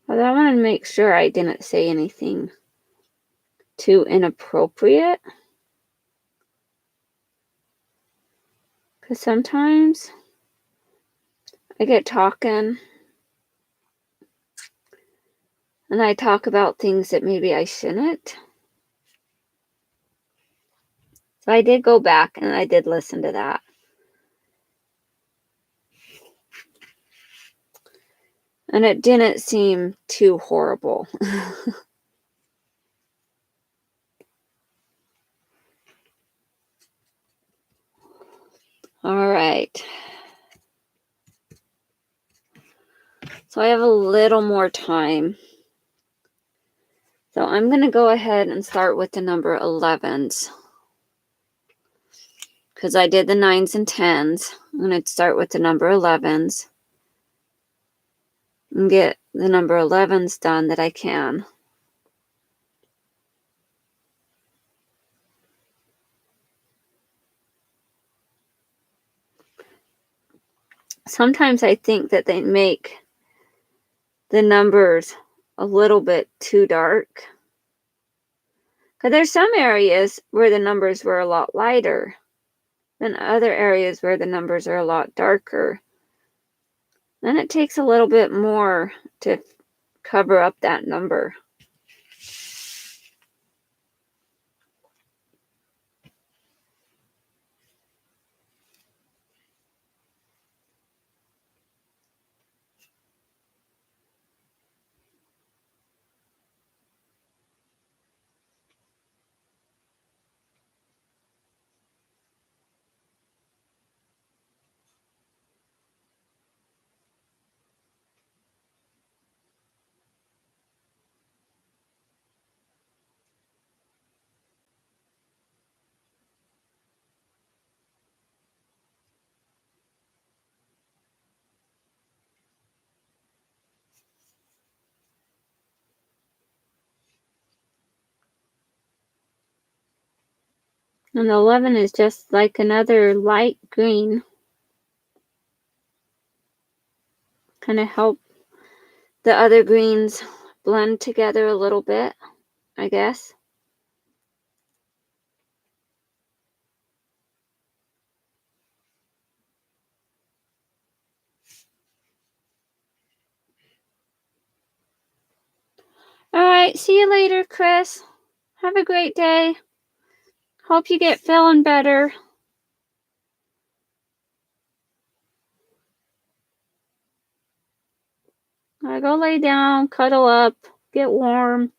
But I want to make sure I didn't say anything too inappropriate. Because sometimes I get talking and I talk about things that maybe I shouldn't. So I did go back and I did listen to that. And it didn't seem too horrible. All right. So I have a little more time. So I'm going to go ahead and start with the number 11s. Because I did the 9s and 10s. I'm going to start with the number 11s. And get the number 11s done that I can. Sometimes I think that they make the numbers a little bit too dark. Because there's some areas where the numbers were a lot lighter than other areas where the numbers are a lot darker. Then it takes a little bit more to cover up that number. And 11 is just like another light green. Kind of help the other greens blend together a little bit, I guess. All right, see you later, Chris. Have a great day. Hope you get feeling better. I go lay down, cuddle up, get warm.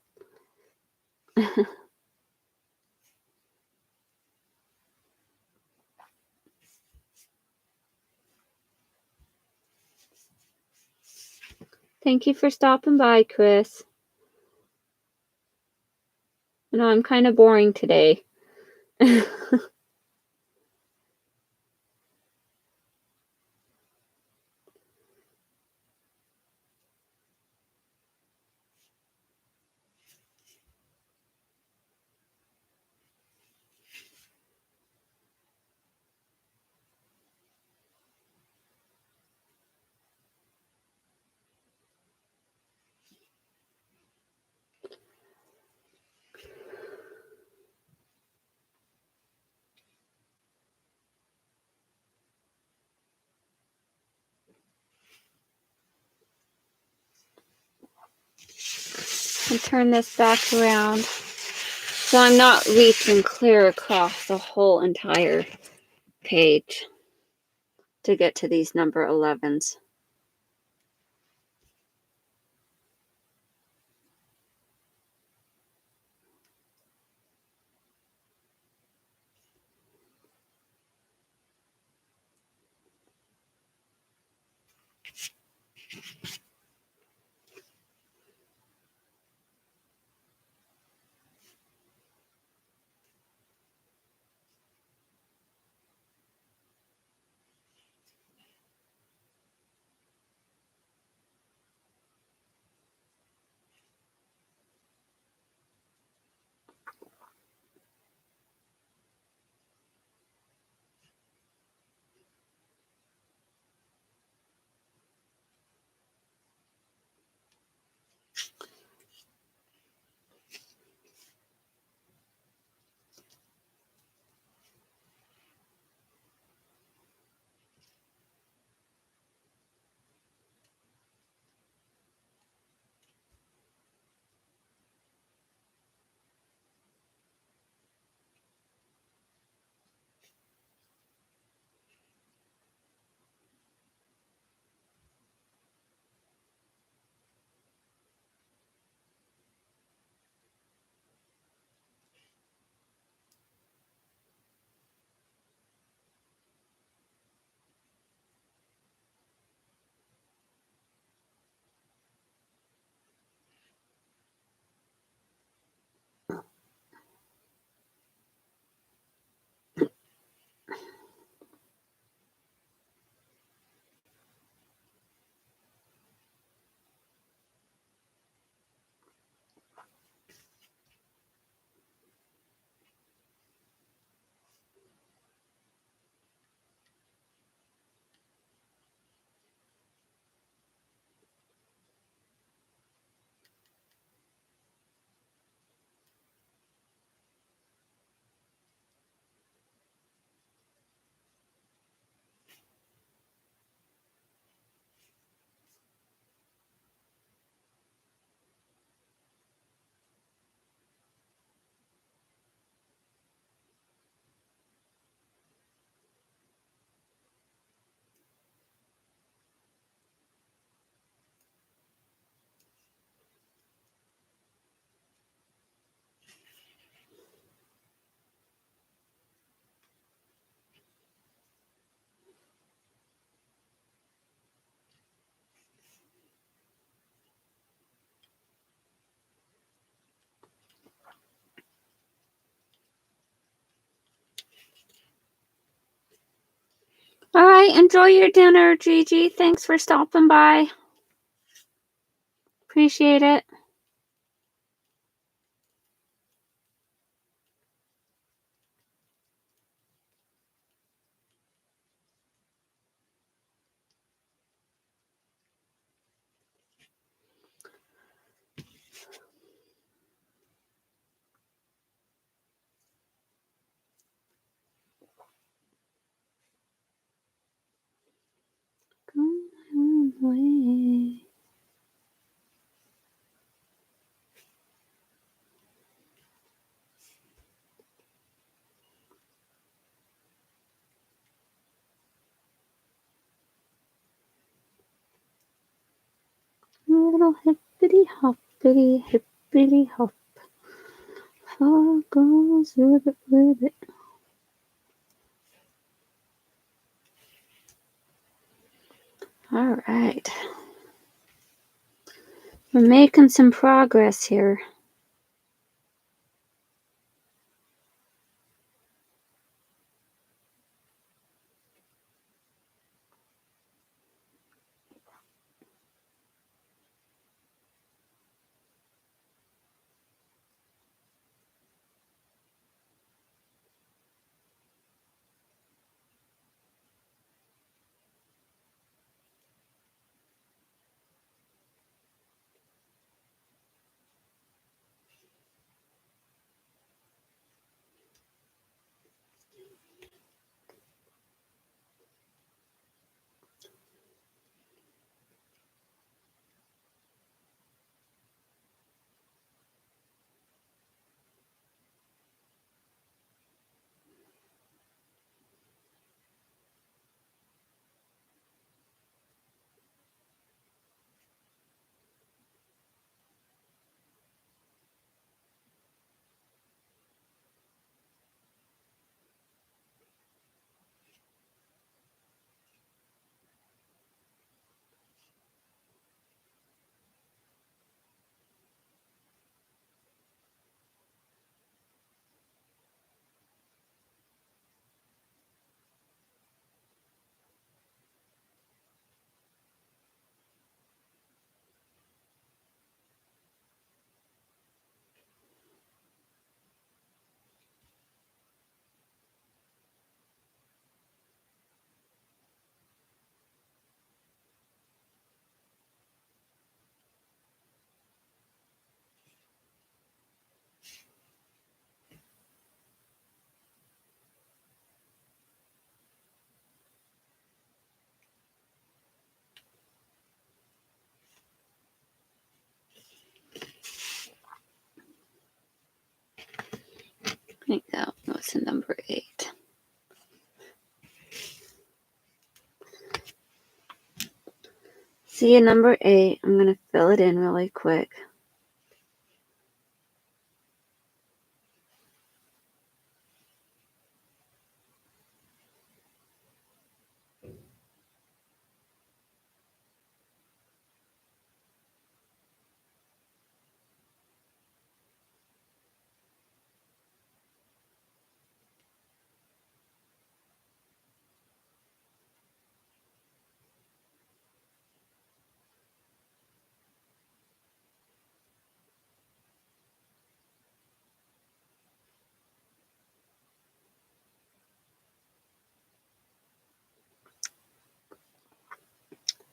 Thank you for stopping by, Chris. I know I'm kind of boring today. and turn this back around so I'm not reaching clear across the whole entire page to get to these number 11s. All right, enjoy your dinner, Gigi. Thanks for stopping by. Appreciate it. Go away. Little hippity hoppity hippity hop. How goes with it, with it. All right. We're making some progress here. I think that was the number 8. See a number 8. I'm going to fill it in really quick.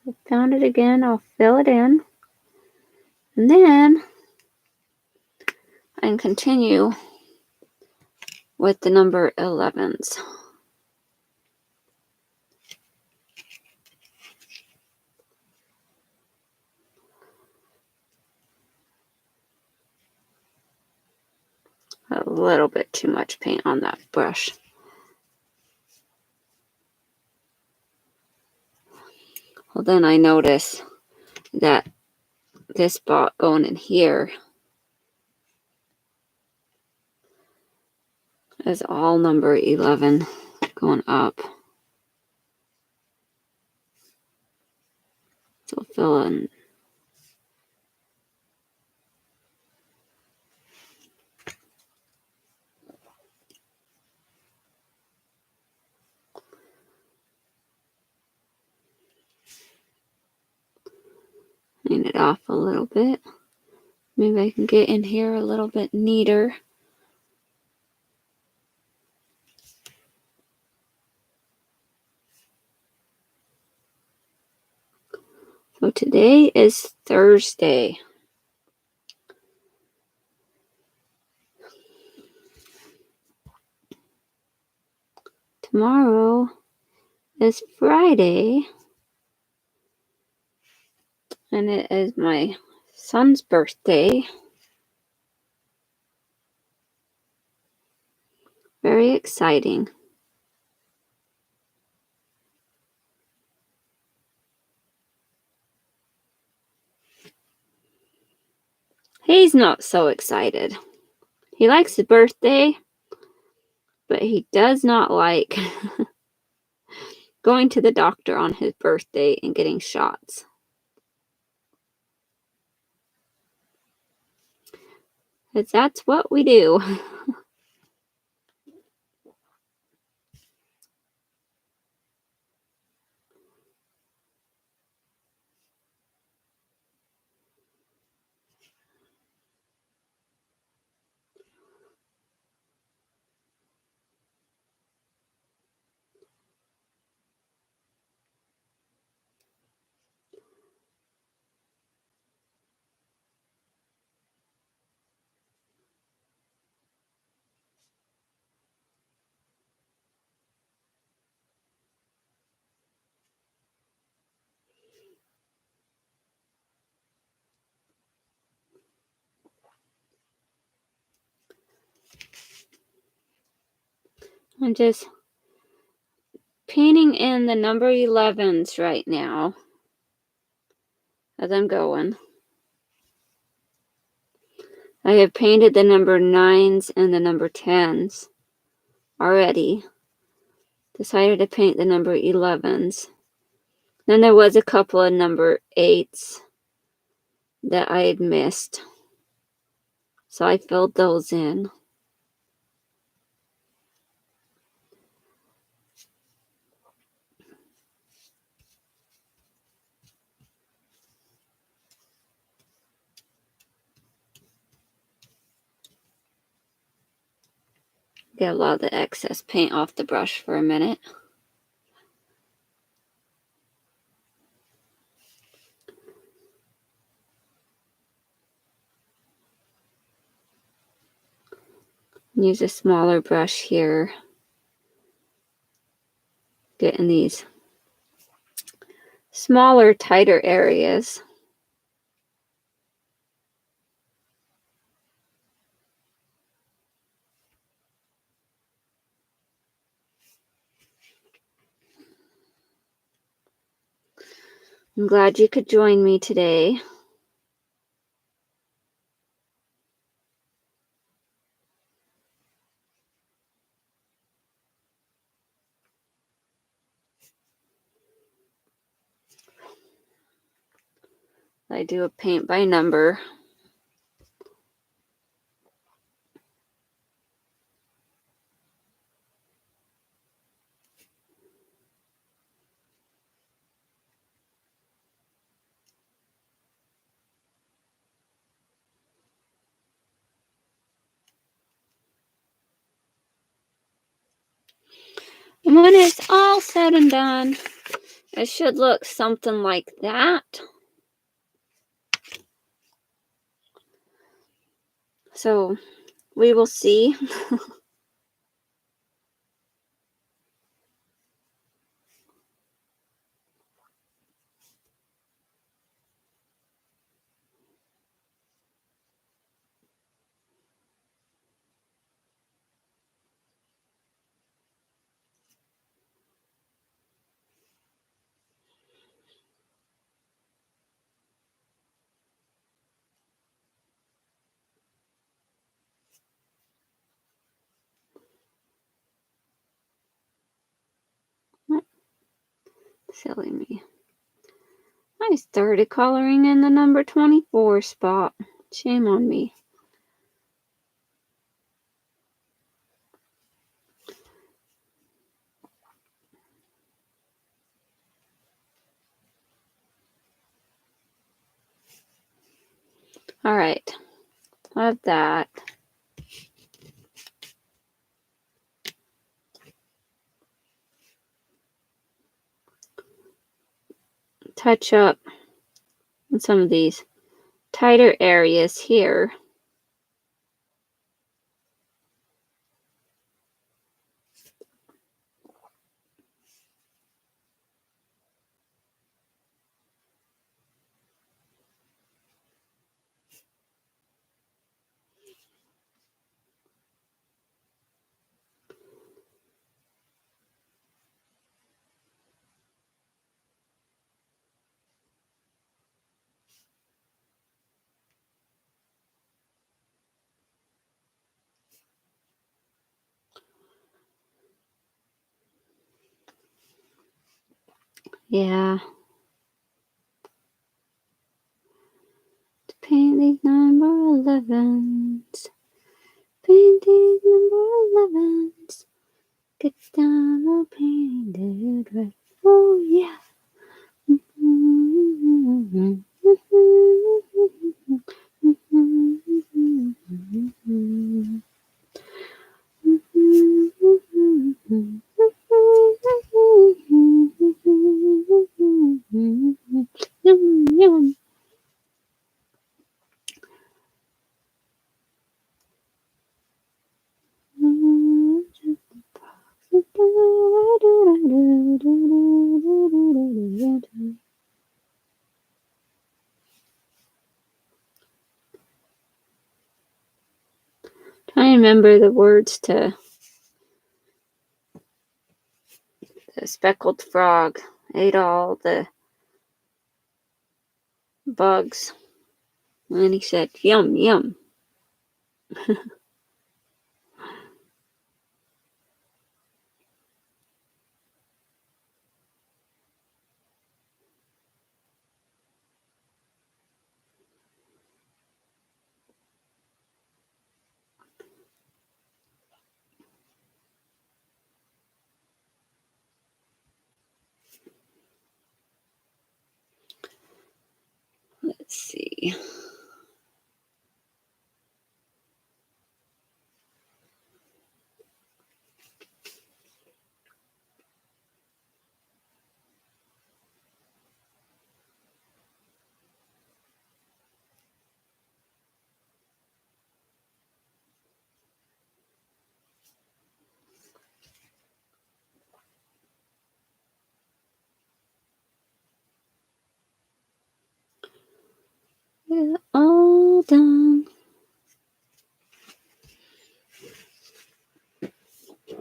I found it again. I'll fill it in. And then I can continue with the number 11s. A little bit too much paint on that brush. Well, then I notice that this spot going in here is all number 11 going up. So fill in. Clean it off a little bit. Maybe I can get in here a little bit neater. So today is Thursday. Tomorrow is Friday. And it is my son's birthday. Very exciting. He's not so excited. He likes the birthday, but he does not like going to the doctor on his birthday and getting shots. Because that's what we do. I'm just painting in the number 11s right now as I'm going. I have painted the number 9s and the number 10s already. Decided to paint the number 11s. Then there was a couple of number 8s that I had missed. So I filled those in. Get a lot of the excess paint off the brush for a minute. Use a smaller brush here. Get in these smaller, tighter areas. I'm glad you could join me today. I do a paint by number. And when it's all said and done, it should look something like that. So we will see. Silly me. I started coloring in the number 24 spot. Shame on me. All right. Love that. Touch up on some of these tighter areas here. Yeah. To paint these number 11s. Paint these number 11s. Get down all painted red. Oh, yeah. Try and remember the words to the speckled frog. Ate all the bugs. And he said, yum, yum. Let's see. We're all done.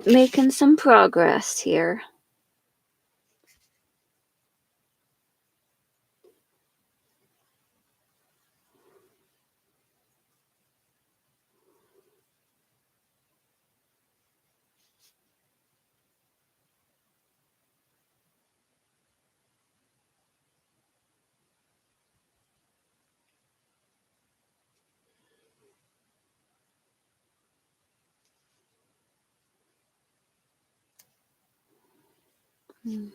Making some progress here. I'm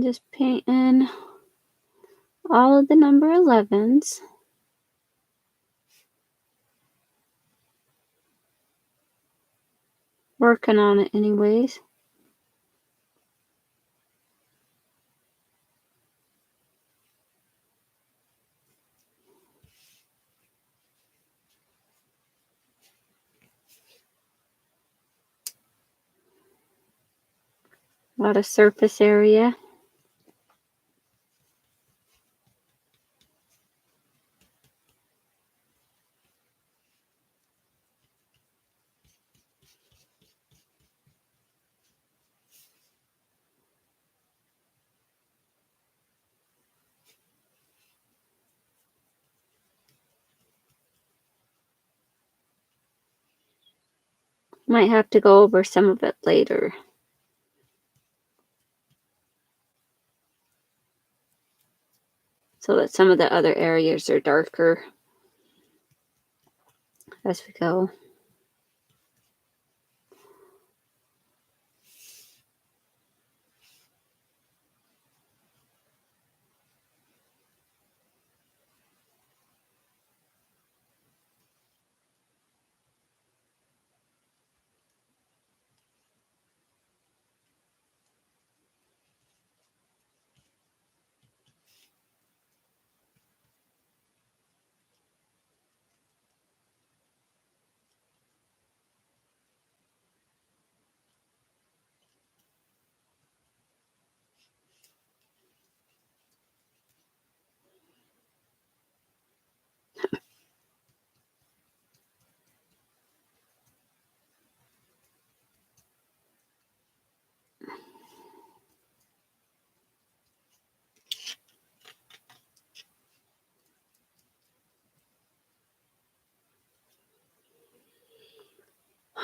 just painting all of the number 11s. Working on it anyways. A lot of surface area. Might have to go over some of it later, so that some of the other areas are darker as we go.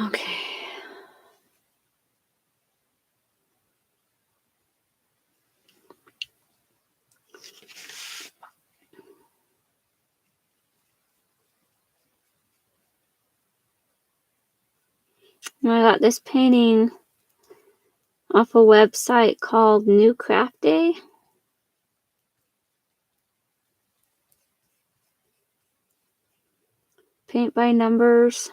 Okay. I got this painting off a website called New Craft Day. Paint by numbers.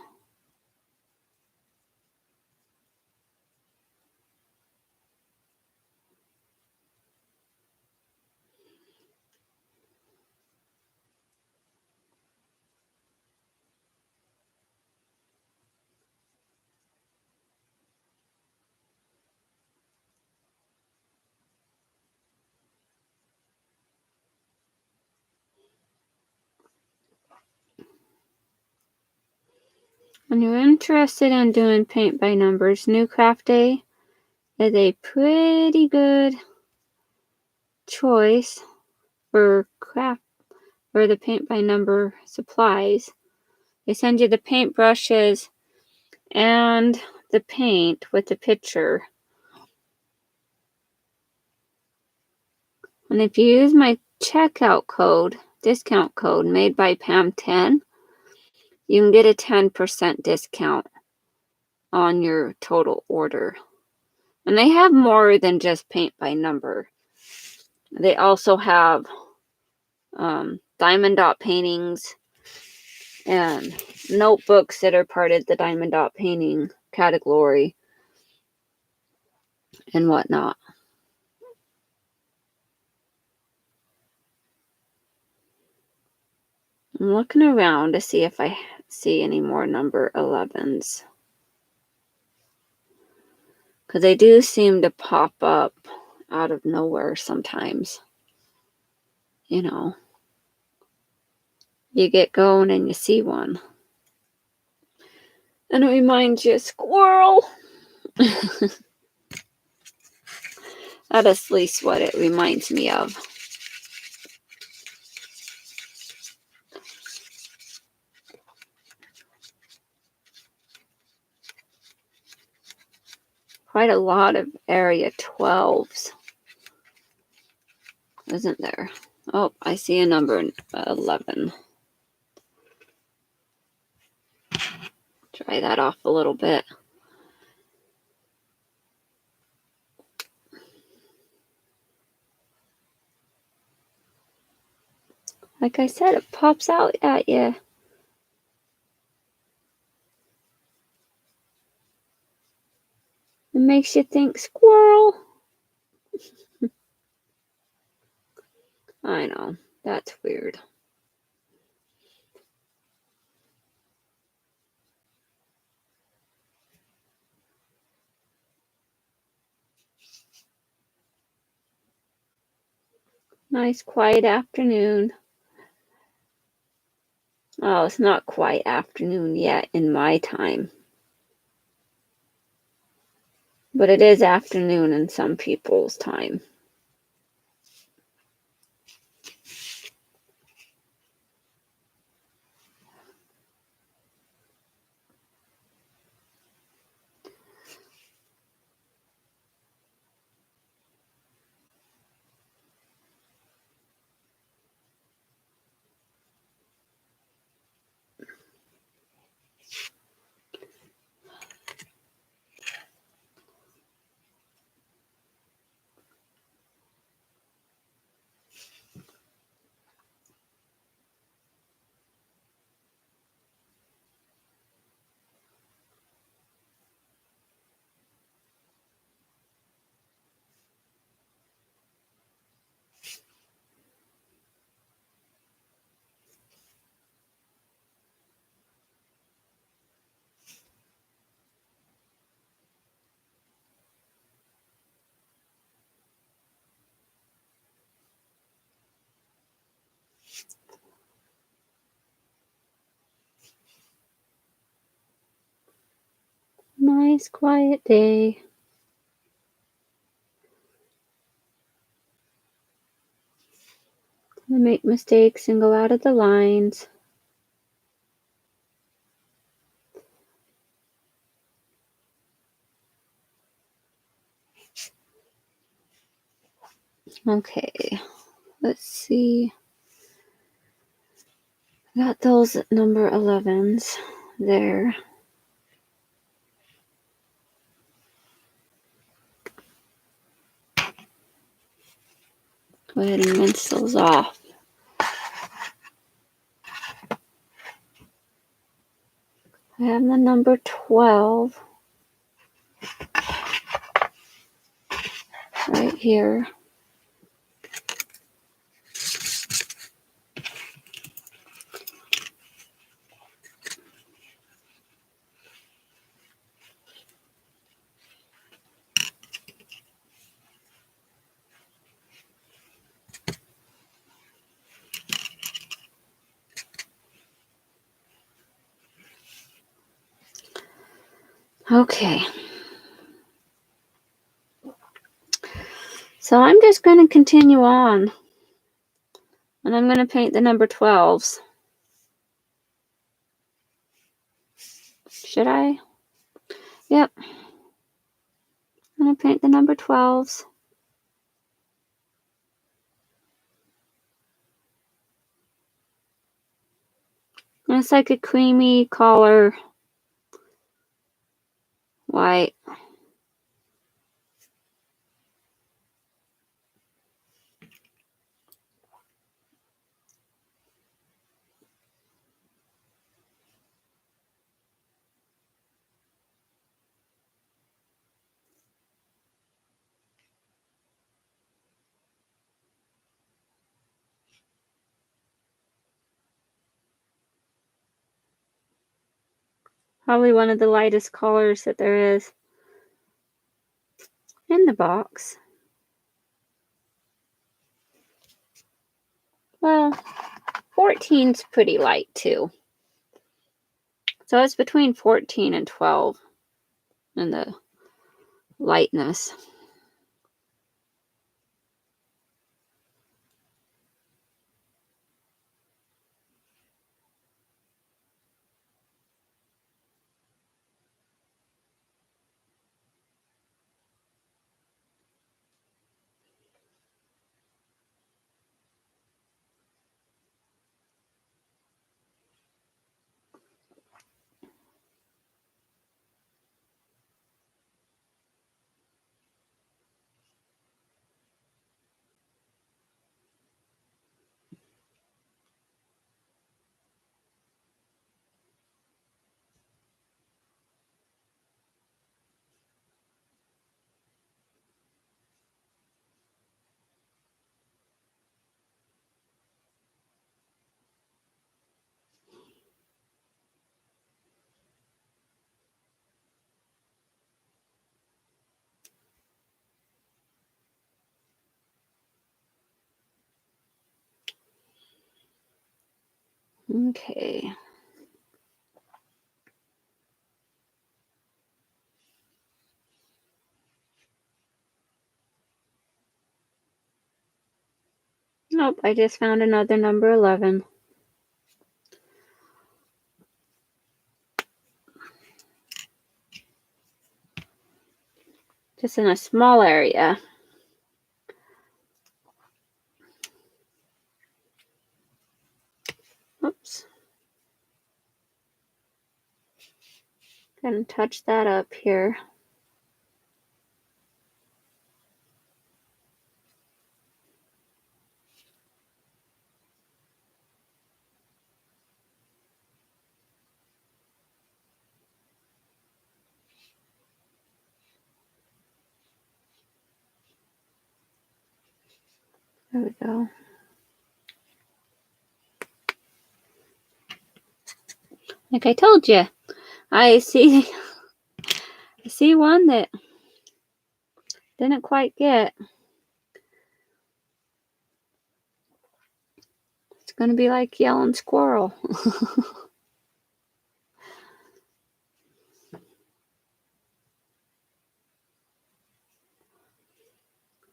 When you're interested in doing paint by numbers, New Craft Day is a pretty good choice for the paint by number supplies. They send you the paint brushes and the paint with the picture. And if you use my discount code made by Pam 10, you can get a 10% discount on your total order. And they have more than just paint by number. They also have diamond dot paintings and notebooks that are part of the diamond dot painting category and whatnot. I'm looking around to see if I see any more number 11s. Because they do seem to pop up out of nowhere sometimes. You know, you get going and you see one. And it reminds you of squirrel. That is at least what it reminds me of. Quite a lot of area 12s, isn't there? Oh, I see a number 11. Try that off a little bit. Like I said, it pops out at you. It makes you think squirrel. I know, that's weird. Nice quiet afternoon. Oh, it's not quite afternoon yet in my time. But it is afternoon in some people's time. Nice quiet day. I make mistakes and go out of the lines. Okay, let's see. Got those number 11s there. Go ahead and rinse those off. I have the number 12 right here. Okay. So I'm just going to continue on. And I'm going to paint the number 12s. Should I? Yep. I'm going to paint the number 12s. And it's like a creamy color white. Probably one of the lightest colors that there is in the box. Well, 14's pretty light too. So it's between 14 and 12 in the lightness. Okay. Nope, I just found another number 11. Just in a small area. Oops. Gonna touch that up here. There we go. Like I told you, I see one that didn't quite get. It's gonna be like yelling squirrel.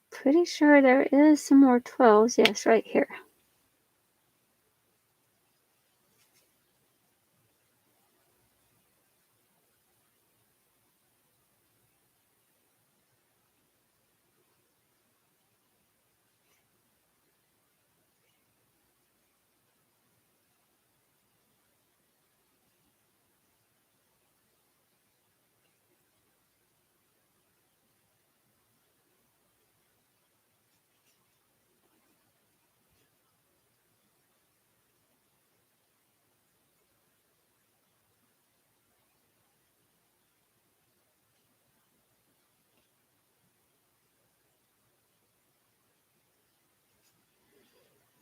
Pretty sure there is some more 12s. Yes, right here.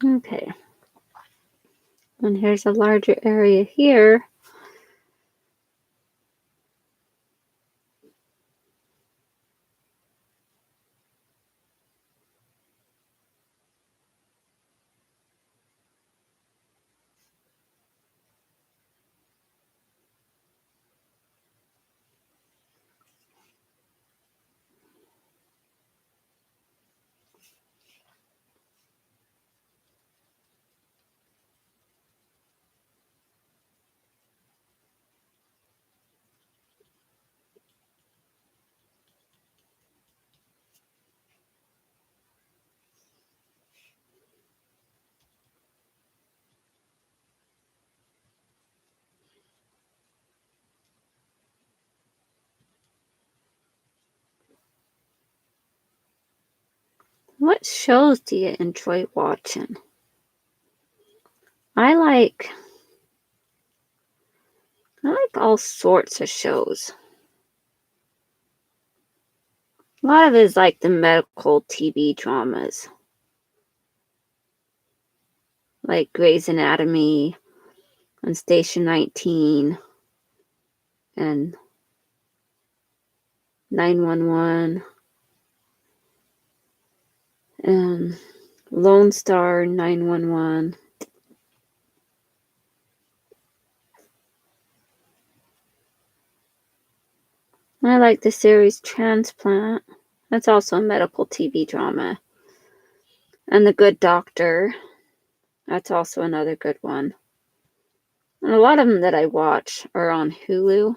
Okay. And here's a larger area here. What shows do you enjoy watching? I like all sorts of shows. A lot of it is like the medical TV dramas, like Grey's Anatomy and Station 19 and 911 and Lone Star 911. I like the series Transplant. That's also a medical TV drama. And The Good Doctor. That's also another good one. And a lot of them that I watch are on Hulu.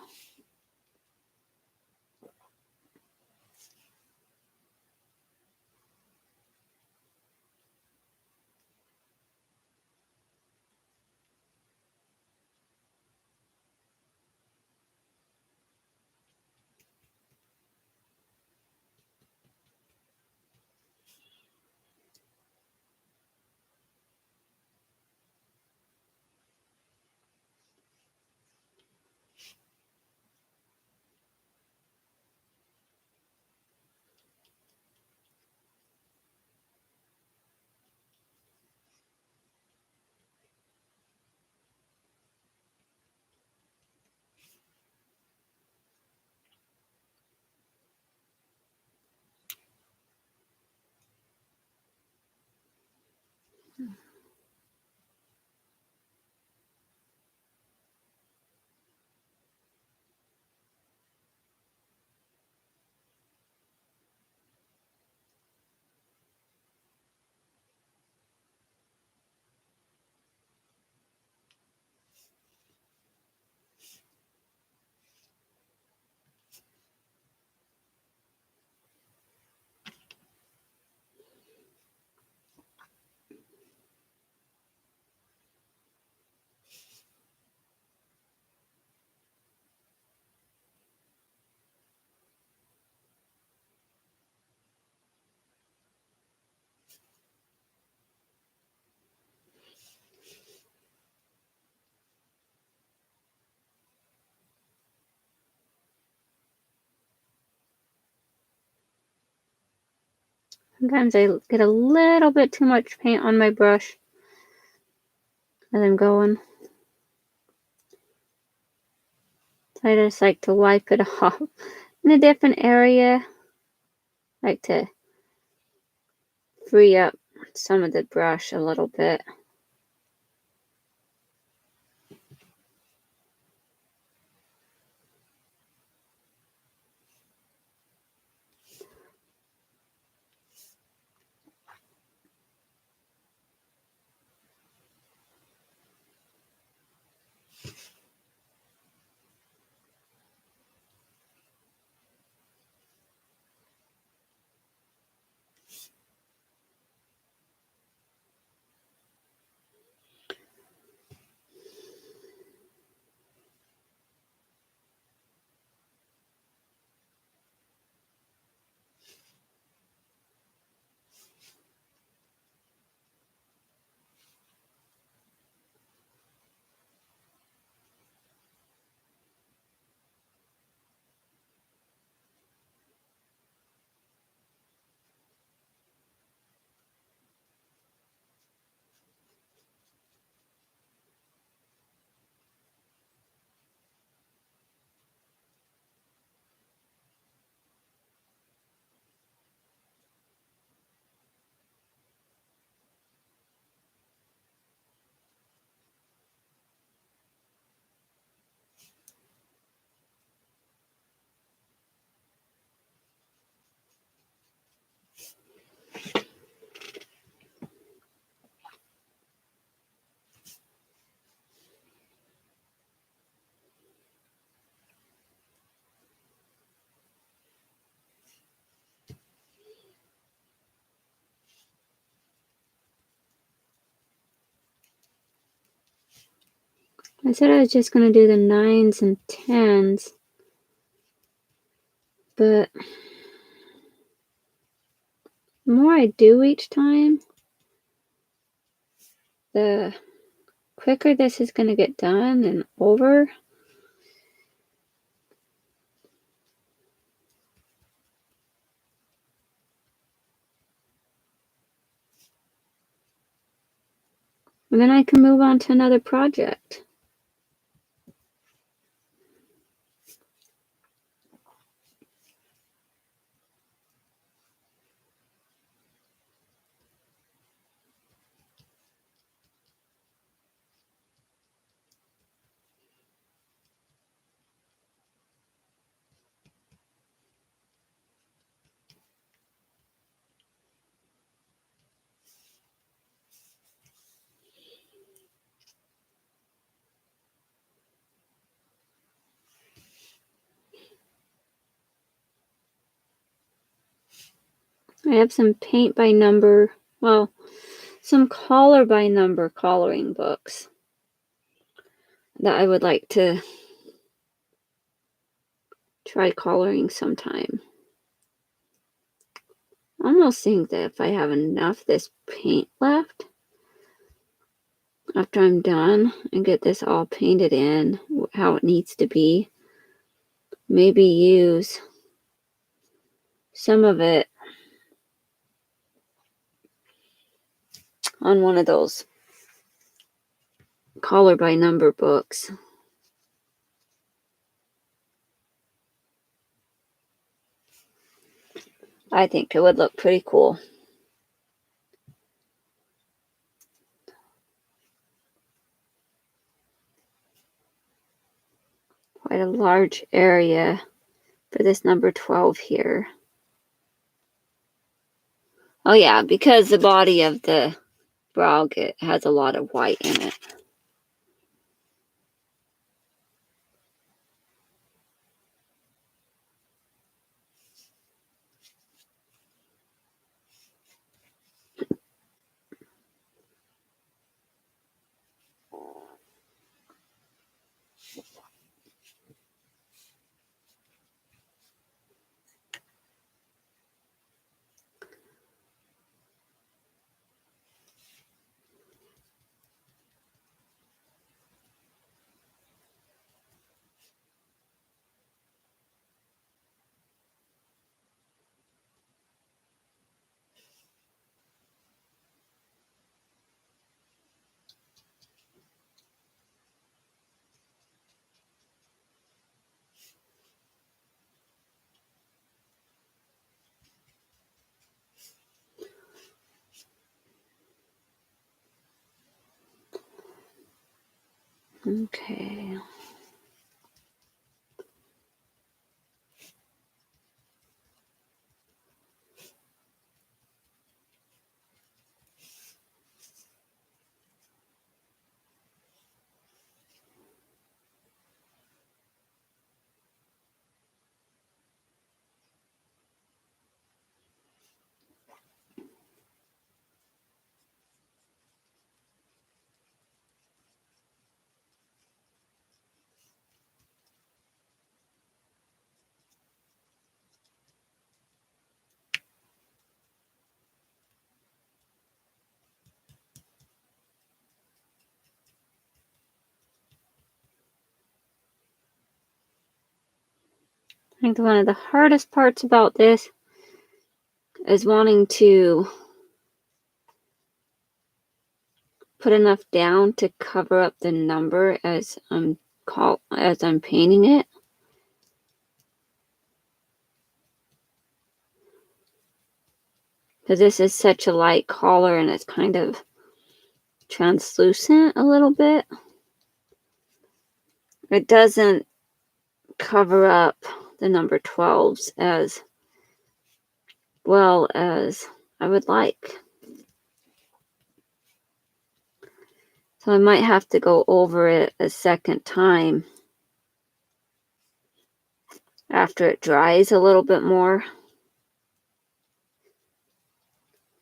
Sometimes I get a little bit too much paint on my brush as I'm going. So I just like to wipe it off in a different area. I like to free up some of the brush a little bit. I said I was just going to do the 9s and 10s, but the more I do each time, the quicker this is going to get done and over. And then I can move on to another project. I have some paint by number, well, some color by number coloring books that I would like to try coloring sometime. I almost think that if I have enough this paint left, after I'm done and get this all painted in how it needs to be, maybe use some of it on one of those color by number books. I think it would look pretty cool. Quite a large area for this number 12 here. Oh yeah, because the body of the frog, it has a lot of white in it. Okay. I think one of the hardest parts about this is wanting to put enough down to cover up the number as I'm painting it. Because this is such a light color and it's kind of translucent a little bit. It doesn't cover up the number 12s as well as I would like. So I might have to go over it a second time after it dries a little bit more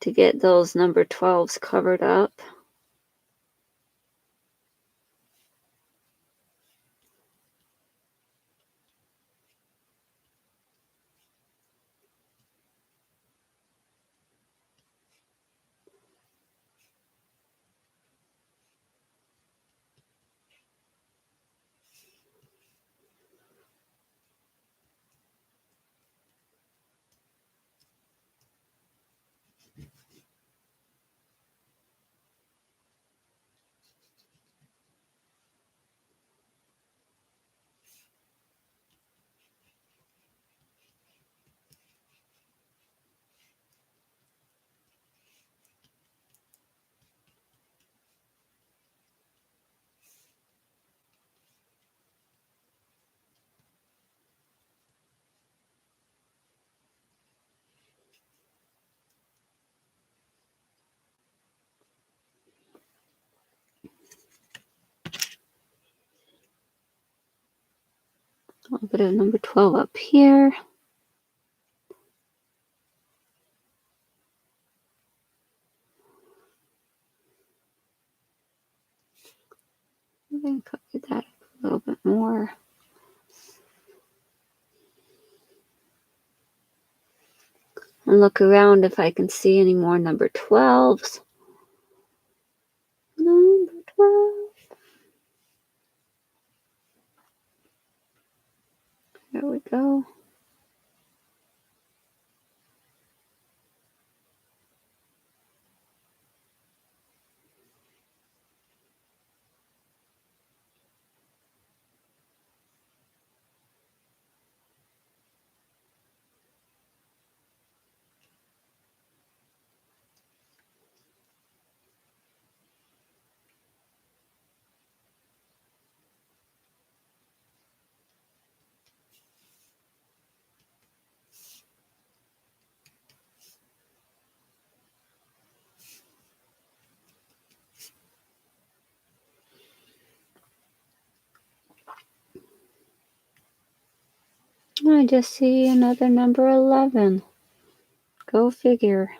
to get those number 12s covered up. I'll put a number 12 up here. I'm going to copy that a little bit more. And look around if I can see any more number 12s. Number 12. There we go. I just see another number 11. Go figure.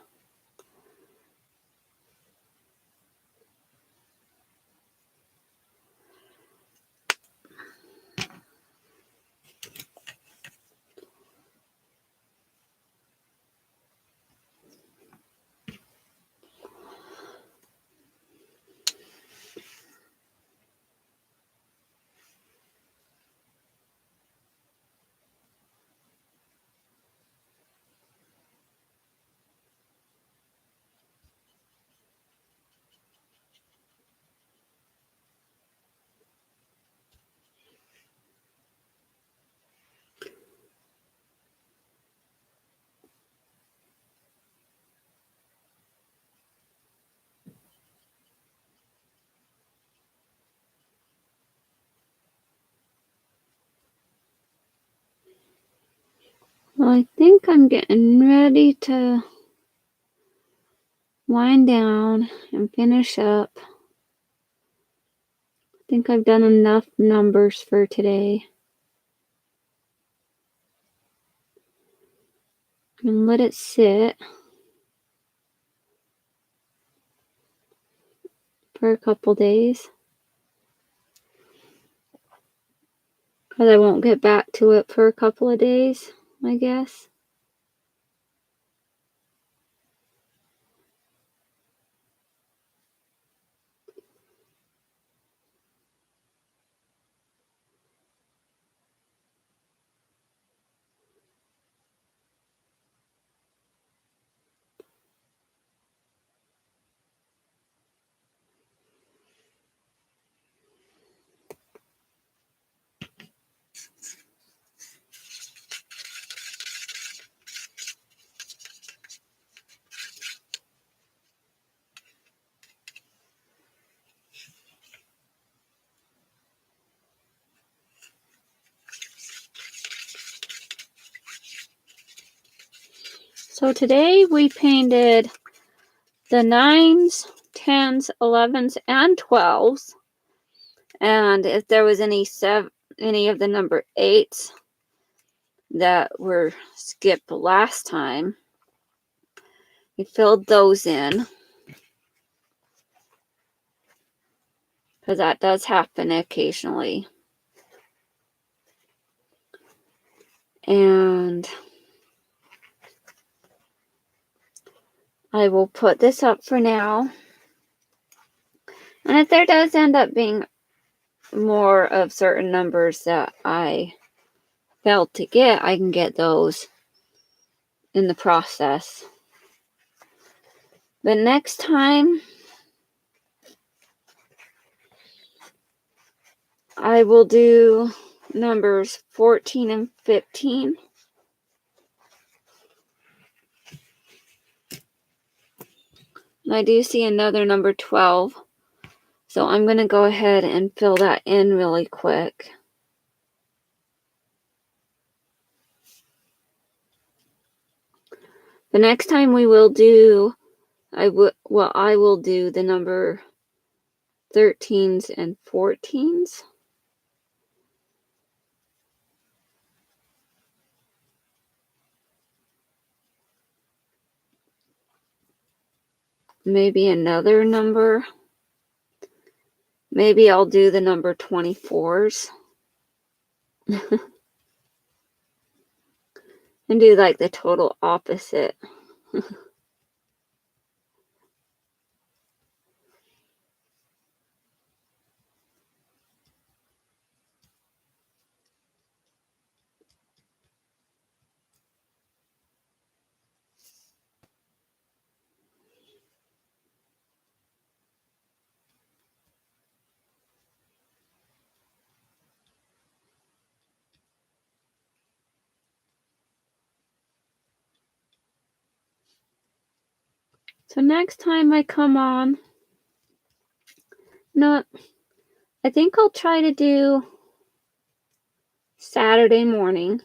Well, I think I'm getting ready to wind down and finish up. I think I've done enough numbers for today. And let it sit for a couple days. Because I won't get back to it for a couple of days, I guess. So today we painted the 9s, 10s, 11s, and 12s. And if there was any of the number 8s that were skipped last time, we filled those in. Because that does happen occasionally. And I will put this up for now. And if there does end up being more of certain numbers that I failed to get, I can get those in the process. But next time, I will do numbers 14 and 15. And I do see another number 12. So I'm going to go ahead and fill that in really quick. The next time we will do, I will do the number 13s and 14s. maybe another number. Maybe I'll do the number 24s. And do like the total opposite. So next time I come on, no, I think I'll try to do Saturday morning.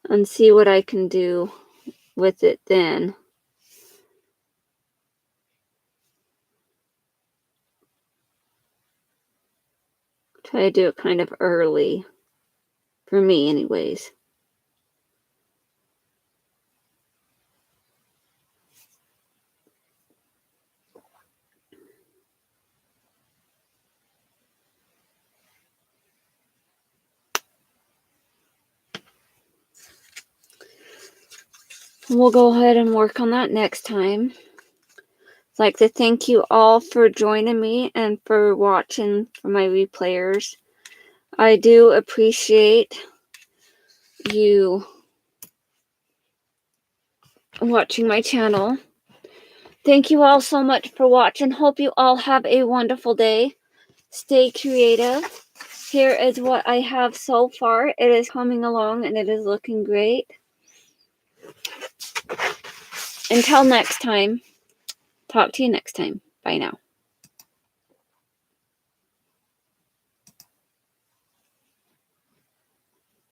And see what I can do with it then. Try to do it kind of early. For me, anyways. We'll go ahead and work on that next time. I'd like to thank you all for joining me and for watching for my replayers. I do appreciate you watching my channel. Thank you all so much for watching. Hope you all have a wonderful day. Stay creative. Here is what I have so far. It is coming along and it is looking great. Until next time, talk to you next time. Bye now.